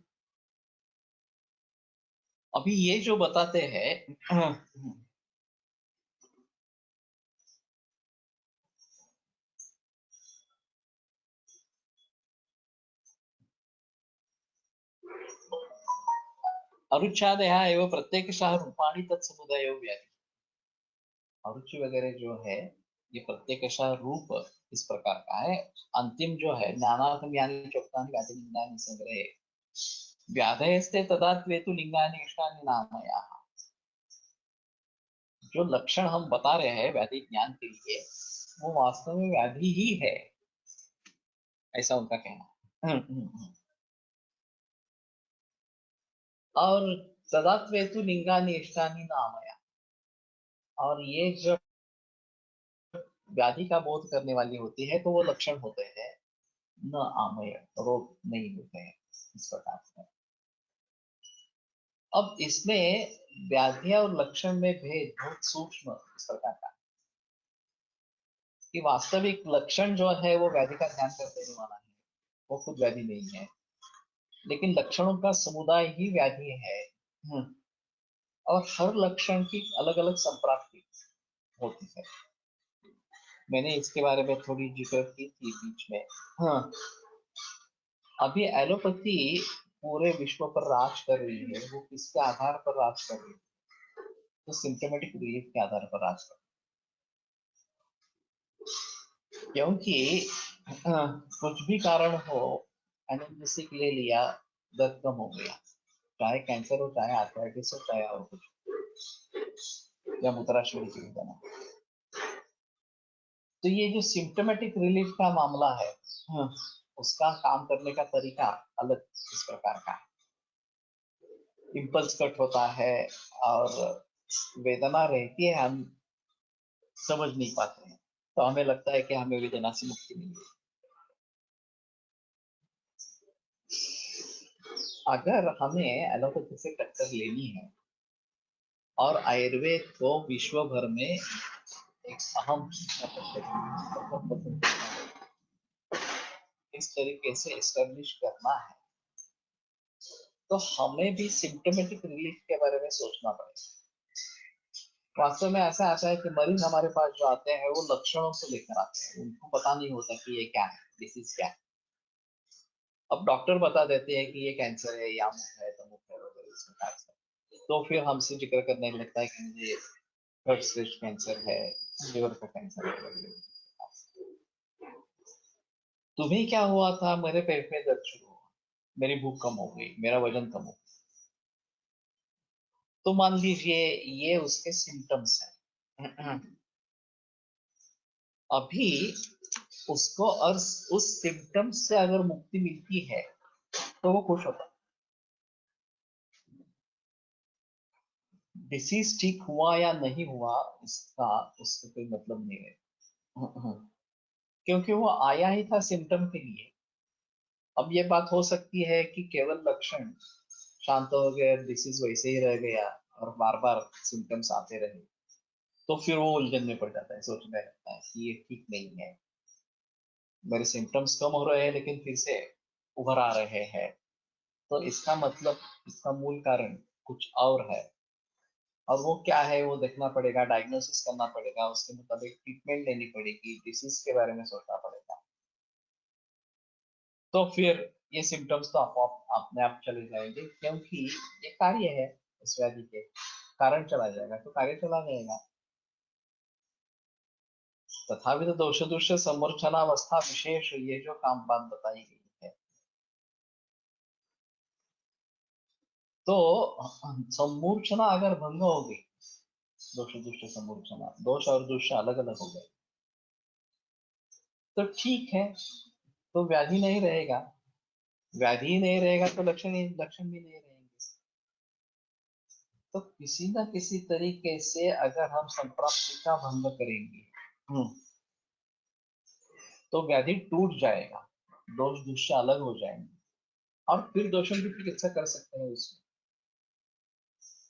अभी ये जो बताते हैं अरुचादय एवं प्रत्येकशः रूपाणि तत्समुदायो व्याधि. अरुचि वगैरह जो है ये प्रत्येकशः रूप इस प्रकार का है. अंतिम जो है ज्ञानार्थम यानी चोक्तानि व्याधि लिंगानि संग्रहे व्याधयस्ते तदा त्वेतु लिंगानि इष्टानि नामयाः. जो लक्षण हम बता रहे हैं व्याधि ज्ञान के लिए, वो वास्तव में व्याधि ही है, ऐसा उनका कहना है. और तदा त्वेतु लिंगानि इष्टानि नामया, और ये जो व्याधि का बोध करने वाली होती है तो वो लक्षण होते हैं, न आमय, रोग नहीं होते हैं इस प्रकार से. अब इसमें व्याधि और लक्षण में भेद बहुत सूक्ष्म इस प्रकार का, कि वास्तविक लक्षण जो है वो व्याधि का ध्यान कर देने वाला है, वो खुद व्याधि नहीं है, लेकिन लक्षणों का समुदाय ही व्याधि है. और हर लक्षण की अलग अलग संप्राप्ति होती है. मैंने इसके बारे में थोड़ी जिक्र की थी बीच में. हाँ, अभी एलोपैथी पूरे विश्व पर राज कर रही है. वो किसके आधार पर राज कर रही है? तो सिम्टोमेटिक रिलीफ के आधार पर राज कर रही है. क्योंकि कुछ भी कारण हो, एनालिसिक ले लिया, दर्द कम हो गया, चाहे कैंसर हो, चाहे आर्थराइटिस हो, चाहे और कुछ, या मूत्राशय की वेदना। तो ये जो सिम्टोमेटिक रिलीफ का मामला है, उसका काम करने का तरीका अलग इस प्रकार का है। इम्पल्स कट होता है और वेदना रहती है, हम समझ नहीं पाते हैं, तो हमें लगता है कि हमें वेदना से मुक्ति मिली। अगर हमें एलोपैथी से टक्कर लेनी है और आयुर्वेद को विश्व भर में एक अहम इस तरीके से एस्टेब्लिश करना है, तो हमें भी सिम्टोमेटिक रिलीफ के बारे में सोचना पड़ेगा। वास्तव में ऐसा आता है कि मरीज हमारे पास जो आते हैं वो लक्षणों से लेकर आते हैं, उनको पता नहीं होता कि ये क्या है, डिसीज क्या है। अब डॉक्टर बता देते हैं कि ये कैंसर है, या अमुक है, तमुक है वगैरह इस प्रकार से। तो फिर हमसे जिक्र करने लगता है कि मुझे थर्ड स्टेज कैंसर है, लिवर का कैंसर है वगैरह। तुम्हें क्या हुआ था? मेरे पेट में दर्द शुरू हुआ, मेरी भूख कम हो गई, मेरा वजन कम हो गया। तो मान लीजिए ये उसके सिम्टम्स हैं। अभी उसको और उस सिम्टम्स से अगर मुक्ति मिलती है तो वो खुश होता है। डिसीज ठीक हुआ या नहीं हुआ इसका उससे कोई मतलब नहीं है, क्योंकि वो आया ही था सिम्टम के लिए। अब ये बात हो सकती है कि केवल लक्षण शांत हो गए, डिसीज वैसे ही रह गया और बार बार सिम्टम्स आते रहे, तो फिर वो उलझन में पड़ जाता है, सोचने लगता है कि ये ठीक नहीं है, मेरे सिम्टम्स कम हो रहे हैं लेकिन फिर से उभर आ रहे हैं। तो इसका मतलब, इसका मूल कारण कुछ और है, और वो क्या है वो देखना पड़ेगा, डायग्नोसिस करना पड़ेगा, उसके मुताबिक ट्रीटमेंट लेनी पड़ेगी, डिसीज के बारे में सोचना पड़ेगा। तो फिर ये सिम्टम्स तो अपने आप चले जाएंगे, क्योंकि ये कार्य है इस व्याधि के, कारण चला जाएगा तो कार्य चला जाएगा। तथापि तो दोष दुष्य समूर्छनावस्था विशेष ये जो काम बात बताई गई है, तो समूर्छना अगर भंग हो गई, दोष दुष्ट समूर्छना, दोष और दुष्य अलग अलग हो गए, तो ठीक है, तो व्याधि नहीं रहेगा। व्याधि ही नहीं रहेगा तो लक्षण भी नहीं रहेंगे। तो किसी न किसी तरीके से अगर हम संप्राप्ति का भंग करेंगे, तो व्याधि टूट जाएगा, दोष दुष्य अलग हो जाएंगे, और फिर दोषों की चिकित्सा कर सकते हैं उसमें।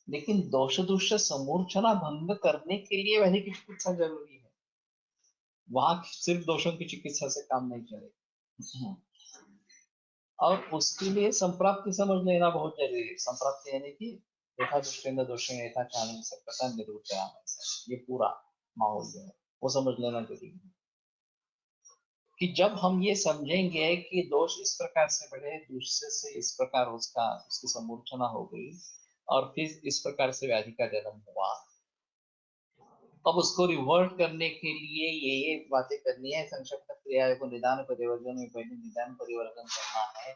लेकिन दोष दुष्य समूर्छना भंग करने के लिए व्याधि की चिकित्सा जरूरी है, वहां सिर्फ दोषों की चिकित्सा से काम नहीं चलेगा। और उसके लिए संप्राप्ति समझ लेना बहुत जरूरी है। संप्राप्ति यानी कि यथा दृष्टेन्द्र दोषेण यथा ज्ञानं सत्पथं निरूपयामि, ये पूरा माहौल जो है वो समझ लेना जरूरी है। कि जब हम ये समझेंगे कि दोष इस प्रकार से बढ़े, दूसरे से इस प्रकार उसका उसकी समूर्छना हो गई, और फिर इस प्रकार से व्याधि का जन्म हुआ, अब उसको रिवर्ट करने के लिए ये बातें करनी है। संक्षिप्त क्रिया को निदान परिवर्तन में पहले निदान परिवर्तन करना है,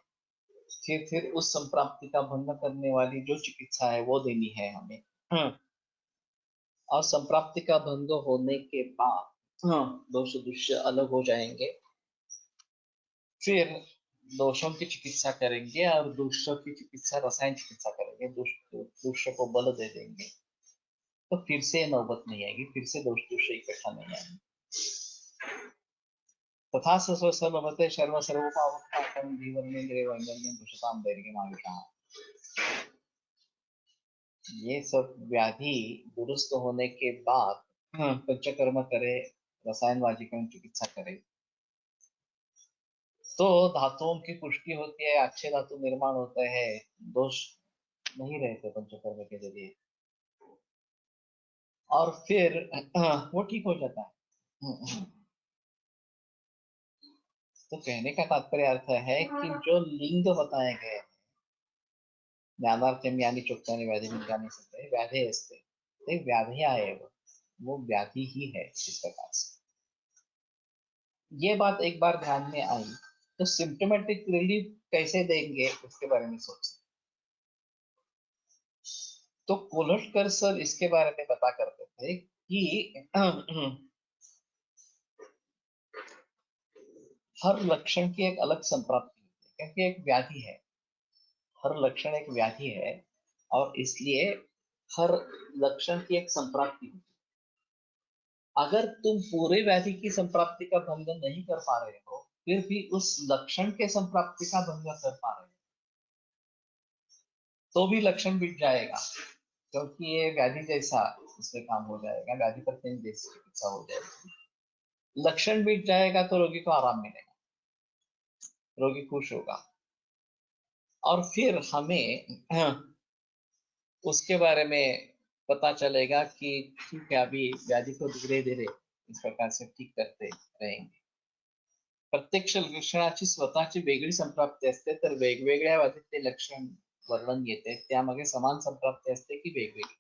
फिर उस संप्राप्ति का भंग करने वाली जो चिकित्सा है वो देनी है हमें। और संप्राप्ति का भंग होने के बाद दोष दुष्य अलग हो जाएंगे, फिर दोषों की चिकित्सा करेंगे और दोषों की चिकित्सा रसायन चिकित्सा करेंगे, दोष को बल दे देंगे, तो फिर से नौबत नहीं आएगी, फिर से दोष दुष्य इकट्ठा नहीं आएंगे। तथा सर्वते सर्व सर्वोपावक्ताकं जीवनेन्द्रिय वैंगल्यं दुषतां दैर्घ्यमायुषः। ये सब व्याधि दुरुस्त होने के बाद पंचकर्म करे, रसायन वाजिकरण चिकित्सा करे, तो धातुओं की पुष्टि होती है, अच्छे धातु निर्माण होते हैं, दोष नहीं रहते पंचकर्म के जरिए, और फिर वो ठीक हो जाता है। तो कहने का तात्पर्य अर्थ है कि जो लिंग बताए गए हैं, ज्ञानार्थम यानी चुक्तानि व्याधि लिंगानि सन्ति व्याधे अस्ति, ते व्याधिया एव, वो व्याधि ही है इस प्रकार से। ये बात एक बार ध्यान में आई, तो सिम्टोमेटिक रिलीफ कैसे देंगे उसके बारे में सोचें। तो कोलटकर सर इसके बारे में बता करते थे कि हर लक्षण की एक अलग संप्राप्ति होती है, क्योंकि एक व्याधि है, हर लक्षण एक व्याधि है, और इसलिए हर लक्षण की एक संप्राप्ति होती है। अगर तुम पूरे व्याधि की संप्राप्ति का भंग नहीं कर पा रहे हो, फिर भी उस लक्षण के संप्राप्ति का भंग कर पा रहे हो, तो भी लक्षण मिट जाएगा, क्योंकि ये व्याधि जैसा इसमें काम हो जाएगा, व्याधि पर जैसी चिकित्सा हो जाएगी। लक्षण मिट जाएगा तो रोगी को आराम मिलेगा, रोगी खुश होगा, और फिर हमें उसके बारे में पता चलेगा कि ठीक है, अभी व्याधि को धीरे धीरे इस प्रकार से ठीक करते रहेंगे. प्रत्यक्ष लक्षणाची स्वतःची वेगळी संप्राप्ती असते, तर वेगवेगळ्या व्याधीचे लक्षण वर्णन येते, त्यामागे समान संप्राप्ती असते की वेगवेगळी.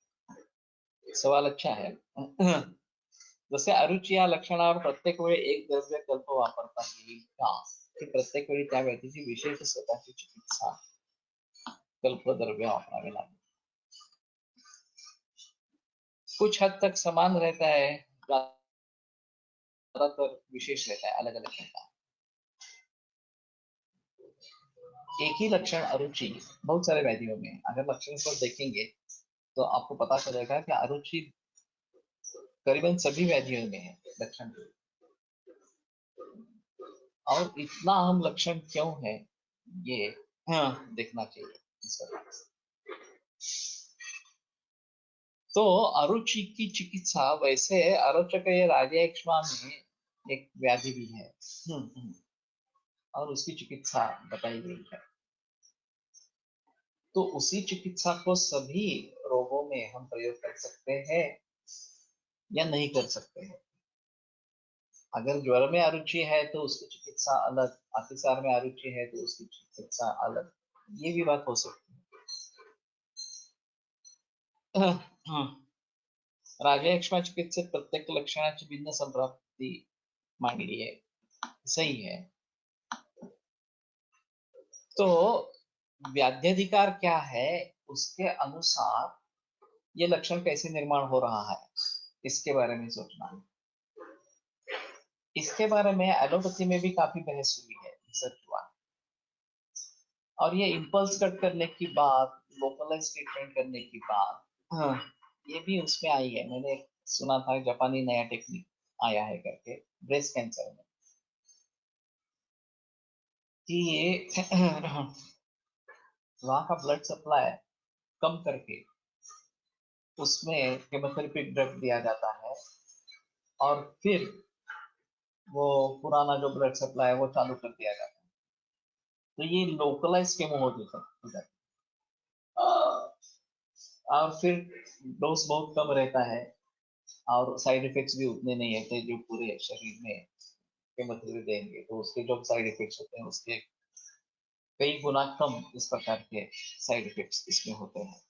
सवाल अच्छा है. जसे अरुची या लक्षणावर प्रत्येक वेळी एक द्रव्य कल्प वापरता येईल का, की प्रत्येक वेळी त्या व्यक्तीची विशेष स्वतःची चिकित्सा कल्प द्रव्य वापरावे लागेल. कुछ हद तक समान रहता है, ज्यादातर विशेष रहता है, अलग अलग रहता है. एक ही लक्षण अरुचि बहुत सारे व्याधियों में, अगर लक्षण को देखेंगे तो आपको पता चलेगा कि अरुचि करीबन सभी व्याधियों में है लक्षण. और इतना अहम लक्षण क्यों है, ये देखना चाहिए इस प्रकार से. तो अरुचि की चिकित्सा, वैसे अरोचक ये राजेक्ष्मा में एक व्याधि भी है, और उसकी चिकित्सा बताई गई है. तो उसी चिकित्सा को सभी रोगों में हम प्रयोग कर सकते हैं या नहीं कर सकते हैं. अगर ज्वर में अरुचि है तो उसकी चिकित्सा अलग, अतिसार में अरुचि है तो उसकी चिकित्सा अलग, ये भी बात हो सकती है. राजयक्ष्मा चिकित्सेत प्रत्येक लक्षणाची भिन्न संप्राप्ति मांडली है, सही है. तो व्याध्यधिकार क्या है, उसके अनुसार ये लक्षण कैसे निर्माण हो रहा है, इसके बारे में सोचना है. इसके बारे में एलोपैथी में भी काफी बहस हुई है, रिसर्च हुआ है. और ये इम्पल्स कट करने की बात, लोकलाइज ट्रीटमेंट करने की बात, ये भी उसमें आई है. मैंने सुना था जापानी नया टेक्निक आया है करके ब्रेस्ट कैंसर में, कि ये वहाँ का ब्लड सप्लाई कम करके उसमें केमोथेरेपी ड्रग दिया जाता है, और फिर वो पुराना जो ब्लड सप्लाई है वो चालू कर दिया जाता है. तो ये लोकलाइज केमो हो जाता है, और फिर डोज बहुत कम रहता है, और साइड इफेक्ट्स भी उतने नहीं रहते जो पूरे शरीर में केमोथेरेपी देंगे तो उसके जो साइड इफेक्ट्स होते हैं उसके कई गुना कम इस प्रकार के साइड इफेक्ट्स इसमें होते हैं.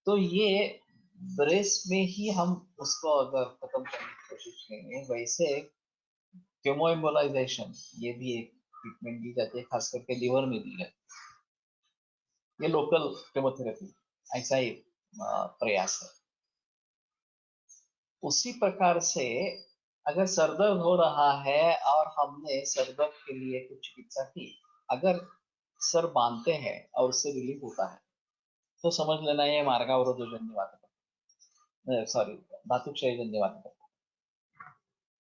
तो ये ब्रेस्ट में ही हम उसको अगर खत्म करने की कोशिश करेंगे, वैसे केमो एम्बोलाइजेशन ये भी एक ट्रीटमेंट दी जाती है, खास करके लीवर में दी जाती है. ये लोकल केमोथेरेपी ऐसा ही प्रयास है. उसी प्रकार से अगर सरदर्द हो रहा है और हमने सरदर्द के लिए कुछ चिकित्सा की, अगर सर बांधते हैं और उससे रिलीफ होता है तो समझ लेना ये मार्गावरोधजन्य वात, सॉरी, धातुक्षयजन्य वात.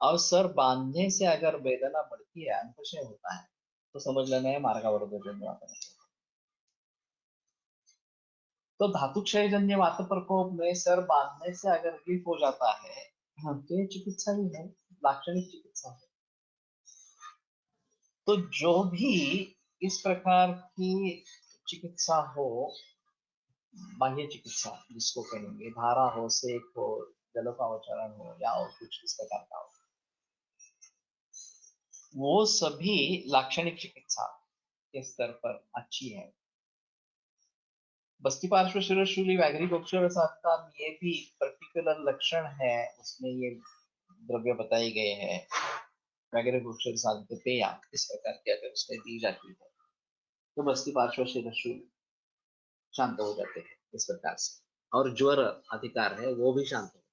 और सर बांधने से अगर वेदना बढ़ती है, अंतशय होता है, तो समझ लेना है मार्गावरोधजन्य वात. तो धातुक्षयजन्य वात प्रकोप में सर बांधने से अगर रिलीफ हो जाता है, तो ये चिकित्सा ही है, लाक्षणिक चिकित्सा है. तो जो भी इस प्रकार की चिकित्सा हो, बाह्य चिकित्सा जिसको कहेंगे, धारा हो, सेक हो, जलोपावचरण हो, या और कुछ इस प्रकार का हो, वो सभी लाक्षणिक चिकित्सा के स्तर पर अच्छी है. बस्ती पार्श्व शिरोशूली व्याघ्री गोक्षर का ये भी पर्टिकुलर लक्षण है, उसमें ये द्रव्य बताए गए हैं. व्याघ्र गोक्षर साधित पेया इस प्रकार की अगर उसमें दी जाती है तो बस्ती पार्श्व शिरोशूल शांत हो जाते हैं इस प्रकार से। और ज्वर अधिकार है वो भी शांत होता है,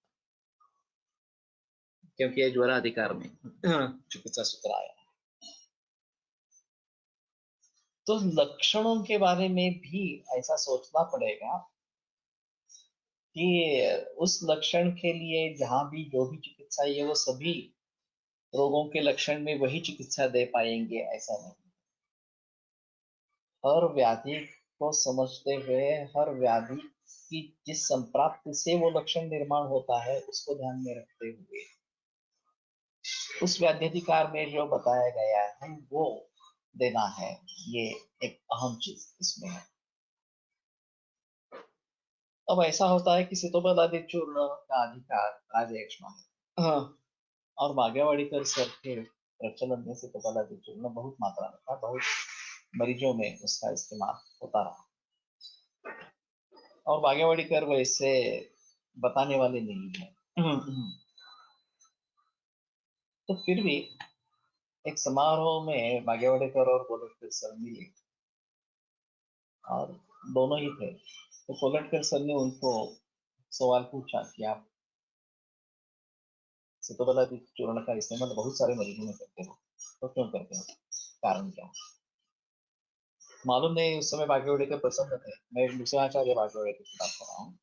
क्योंकि ये ज्वर अधिकार में चिकित्सा सूत्र आया है। तो लक्षणों के बारे में भी ऐसा सोचना पड़ेगा कि उस लक्षण के लिए जहां भी जो भी चिकित्सा है वो सभी रोगों के लक्षण में वही चिकित्सा दे पाएंगे, ऐसा नहीं। हर व्याधि को समझते हुए हर व्याधि की जिस संप्राप्ति से वो लक्षण निर्माण होता है उसको ध्यान में रखते हुए उस व्याध्यधिकार में जो बताया गया है वो देना है, ये एक अहम चीज इसमें है। अब ऐसा होता है कि सितोबलादि चूर्ण का अधिकार राजयक्ष्मा है। हाँ, और भाग्यवाड़ीकर सर के प्रचलन में सितोबलादि चूर्ण बहुत मात्रा में था, बहुत मरीजों में उसका इस्तेमाल होता रहा। और भाग्यवाड़ीकर वैसे बताने वाले नहीं है। तो फिर भी एक समारोह में भाग्यवाड़ीकर और कोलटकर सर मिले और दोनों ही थे। तो कोलटकर सर ने उनको सवाल पूछा कि आप सितोबलादि चूर्ण का इस्तेमाल बहुत सारे मरीजों में करते हो, तो क्यों करते हो, कारण क्या? मालूम नहीं, उस समय भाग्यवाड़ीकर प्रसन्न थे। मैं नृसिंहाचार्य भाग्यवाड़ीकर की बात कर रहा हूँ।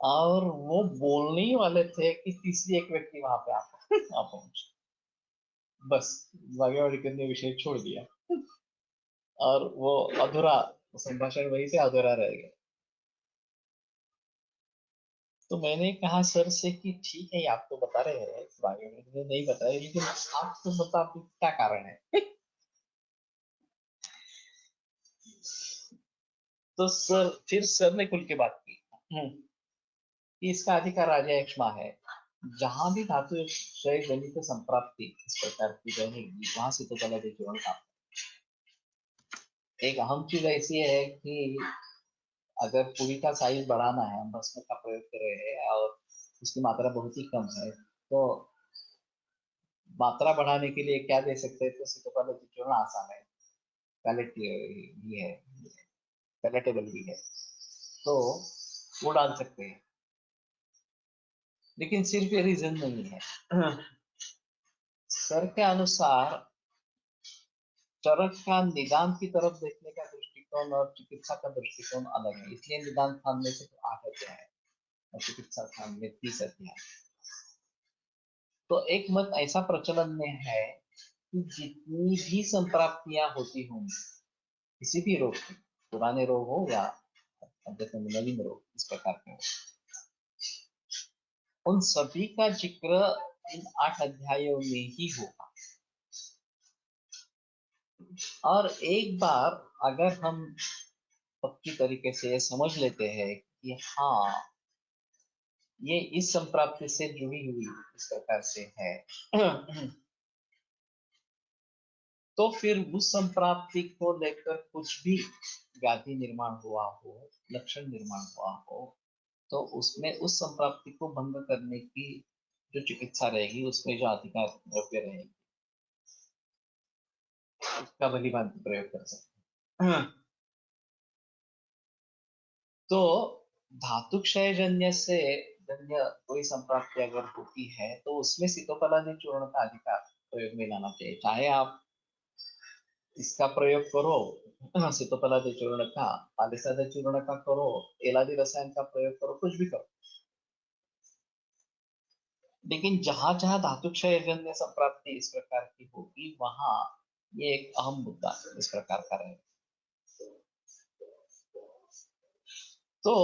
और वो बोलने ही वाले थे कि तीसरी एक व्यक्ति वहां पे आप पहुंचे। बस भाग्यवाड़ीकर ने विषय छोड़ दिया और वो अधूरा संभाषण वहीं से अधूरा रह गया। तो मैंने कहा सर से कि ठीक है, आप तो बता रहे हैं, भाग्यवाड़ीकर ने नहीं बताया, लेकिन आप तो बता क्या कारण है। तो सर ने खुल के बात की कि इसका अधिकार राजा यक्ष्मा है। जहां भी धातु क्षय जनित संप्राप्ति इस प्रकार की रहेगी वहां से तो पहले जीवन का एक अहम चीज ऐसी है कि अगर पूरी का साइज बढ़ाना है, हम भस्म का प्रयोग कर रहे हैं और उसकी मात्रा बहुत ही कम है, तो मात्रा बढ़ाने के लिए क्या दे सकते हैं? तो सितोपलादि चूर्ण आसान है, पैलेट भी है, पैलेटेबल भी है, तो वो डाल सकते हैं। लेकिन सिर्फ ये रीजन नहीं है। सर के अनुसार चरक का निदान की तरफ देखने का दृष्टिकोण और चिकित्सा का दृष्टिकोण अलग है, इसलिए निदान स्थान में से 8 अध्याय है और चिकित्सा स्थान में 30 अध्याय। तो एक मत ऐसा प्रचलन में है कि जितनी भी संप्राप्तियां होती होंगी किसी भी रोग की, पुराने रोग हो या अद्यतन नवीन रोग इस प्रकार के हो, उन सभी का जिक्र इन 8 अध्यायों में ही होगा। और एक बार अगर हम पक्की तरीके से समझ लेते हैं कि हाँ ये इस संप्राप्ति से जुड़ी हुई इस प्रकार से है, तो फिर उस संप्राप्ति को लेकर कुछ भी व्याधि निर्माण हुआ हो, लक्षण निर्माण हुआ हो, तो उसमें उस संप्राप्ति को भंग करने की जो चिकित्सा रहेगी, उसमें जो अधिकार द्रव्य रहेगी, उसका भली भांति प्रयोग कर सकते हैं। तो धातु क्षय जन्य से जन्य कोई संप्राप्ति अगर होती है तो उसमें सितोपलादि चूर्ण का अधिकार प्रयोग में लाना चाहिए। चाहे आप इसका प्रयोग करो सितोपलादि चूर्ण का, पालिसादि चूर्ण का करो, एलादि रसायन का प्रयोग करो, कुछ भी करो, लेकिन जहां जहां धातु क्षय जन्य संप्राप्ति इस प्रकार की होगी वहां ये एक अहम मुद्दा इस प्रकार का रहेगा। तो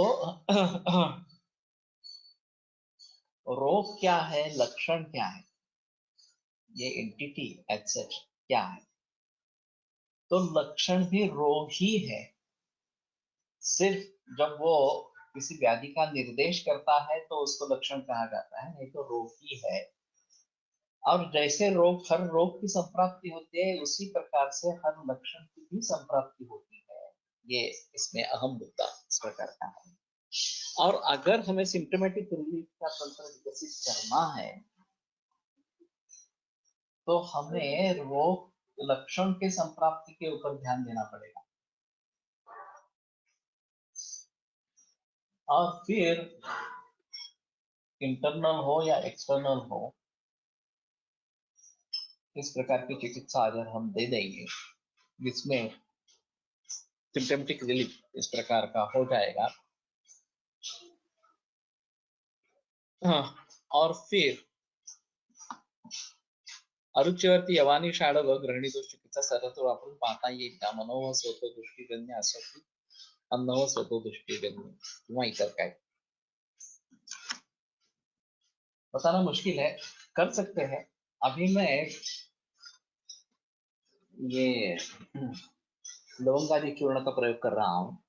रोग क्या है, लक्षण क्या है, ये एंटिटी एज सच क्या है? तो लक्षण भी रोग ही है। सिर्फ जब वो किसी व्याधि का निर्देश करता है तो उसको लक्षण कहा जाता है, नहीं तो रोग ही है। और जैसे रोग, हर रोग की संप्राप्ति होती है, उसी प्रकार से हर लक्षण की भी संप्राप्ति होती है। ये इसमें अहम मुद्दा इस प्रकार का है। और अगर हमें सिम्टोमेटिक रिलीफ का तंत्र विकसित करना है तो हमें रोग लक्षण के संप्राप्ति के ऊपर ध्यान देना पड़ेगा। और फिर इंटरनल हो या एक्सटर्नल हो, इस प्रकार की चिकित्सा अगर हम दे देंगे जिसमें सिम्टमेटिक रिलीफ इस प्रकार का हो जाएगा, और फिर अरुचिवरती यवानी शाळा व ग्रहणी दोष चिकित्सा सर्वत्र वापरून पाहता येईल का? मनो व स्वतःदृष्टीजन्य असो की अन्न व स्वतःदृष्टीजन्य किंवा इतर काय, बताना मुश्किल है, कर सकते हैं। अभी मैं ये लवंगादि चूर्ण का प्रयोग कर रहा हूँ,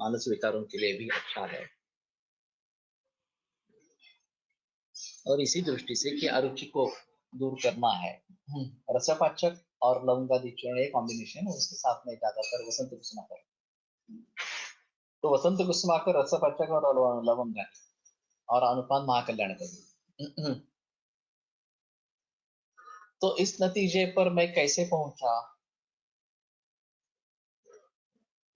मानस विकारों के लिए भी अच्छा है। और इसी दृष्टि से कि अरुचि को दूर करना है, रसपाचक और लवंगादि चूर्ण एक कॉम्बिनेशन, उसके साथ में ज्यादातर वसंत कुसुमाकर, तो वसंत कुसुमाकर रसपाचक और लवंगा और अनुपान महाकल्याणकारी। तो इस नतीजे पर मैं कैसे पहुंचा,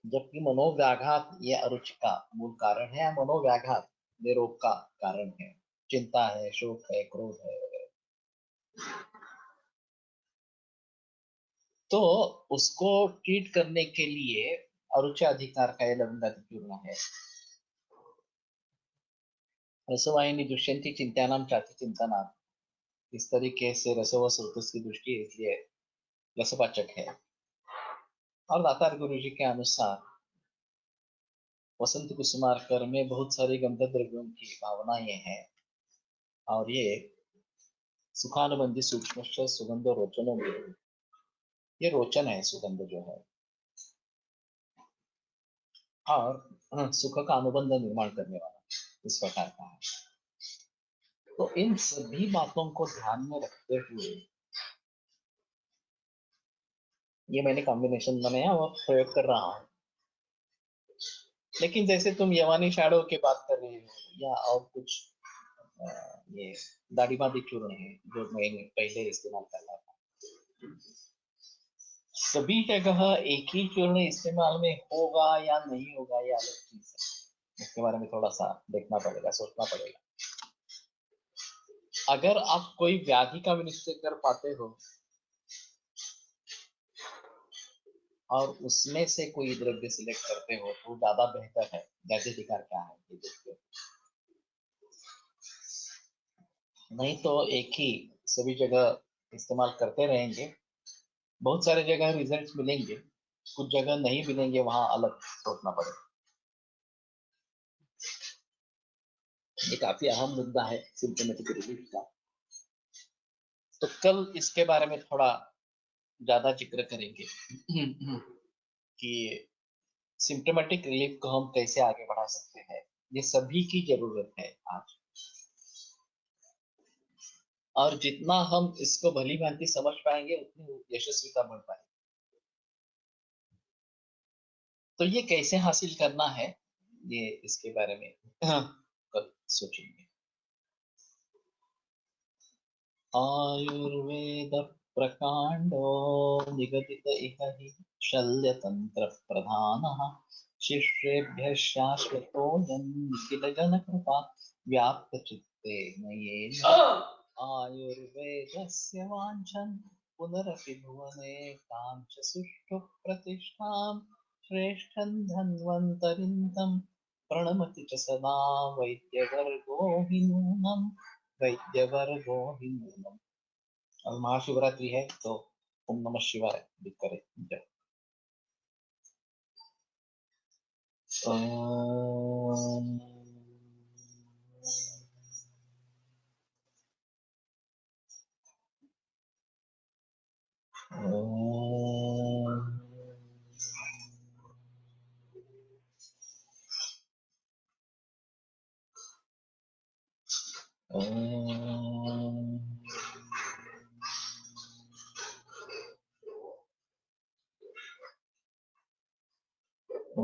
जबकि मनोव्याघात ये अरुचि का मूल कारण है, या मनोव्याघात ये रोग का कारण है, चिंता है, शोक है, क्रोध है वगैरह, तो उसको ट्रीट करने के लिए अरुचि अधिकार का ये लवंगादि चूर्ण है। रसवाहिनी दुष्यंती चिंतानाम चाति चिंतनात्, इस तरीके से रस व स्रोत की दृष्टि, इसलिए रसपाचक है। और दातार गुरु जी के अनुसार वसंत कुसुमाकर में बहुत सारी गंध द्रव्यों की भावनाएं हैं, और ये सुखानुबंधी सूक्ष्म सुगंध रोचनों में, ये रोचन है सुगंध जो है, और सुख का अनुबंध निर्माण करने वाला इस प्रकार का है। तो इन सभी बातों को ध्यान में रखते हुए ये मैंने कॉम्बिनेशन बनाया और प्रयोग कर रहा हूँ। लेकिन जैसे तुम यवानी शैडो की बात कर रहे हो, या और कुछ ये दाढ़ीबादी चूर्ण है जो मैंने पहले इस्तेमाल कर रहा था, सभी जगह एक ही चूर्ण इस्तेमाल में होगा या नहीं होगा ये अलग चीज है, इसके बारे में थोड़ा सा देखना पड़ेगा, सोचना पड़ेगा। अगर आप कोई व्याधि का निश्चय कर पाते हो और उसमें से कोई द्रव्य सिलेक्ट करते हो तो ज्यादा बेहतर है। व्याधिकार क्या है ये देखते हो, नहीं तो एक ही सभी जगह इस्तेमाल करते रहेंगे, बहुत सारे जगह रिजल्ट्स मिलेंगे, कुछ जगह नहीं मिलेंगे, वहां अलग सोचना पड़ेगा। ये काफी अहम मुद्दा है सिम्टोमेटिक रिलीफ का, तो कल इसके बारे में थोड़ा ज्यादा जिक्र करेंगे कि सिम्टोमेटिक रिलीफ को हम कैसे आगे बढ़ा सकते हैं। ये सभी की जरूरत है आज, और जितना हम इसको भली भांति समझ पाएंगे उतनी यशस्विता बढ़ पाएगी। तो ये कैसे हासिल करना है, ये इसके बारे में कल सोचेंगे। आयुर्वेद प्रकांडो निगदित इह हि शल्यतंत्र प्रधानः, शिष्येभ्यः शाश्वतोऽयं निखिल जनकृपा व्याप्त चित्ते येन आयुर्वेदस्य वाञ्छन् पुनरपि भुवने काञ्च सुष्ठु प्रतिष्ठां श्रेष्ठं धन्वन्तरिं तं प्रणमति च सदा वैद्यवर्गो हि नूनम्, वैद्यवर्गो हि नूनम्। और महाशिवरात्रि है तो ओम नमः शिवाय भी करें जय। ओम ओम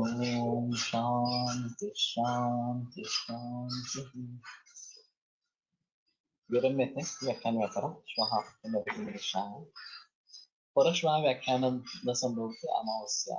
ओम ओम शांति शांति शांति। विरम्यते व्याख्यानव्यापारं श्वः पुनर्मिलिष्यामः। परश्वः व्याख्यानं न सम्भवति, अमावास्या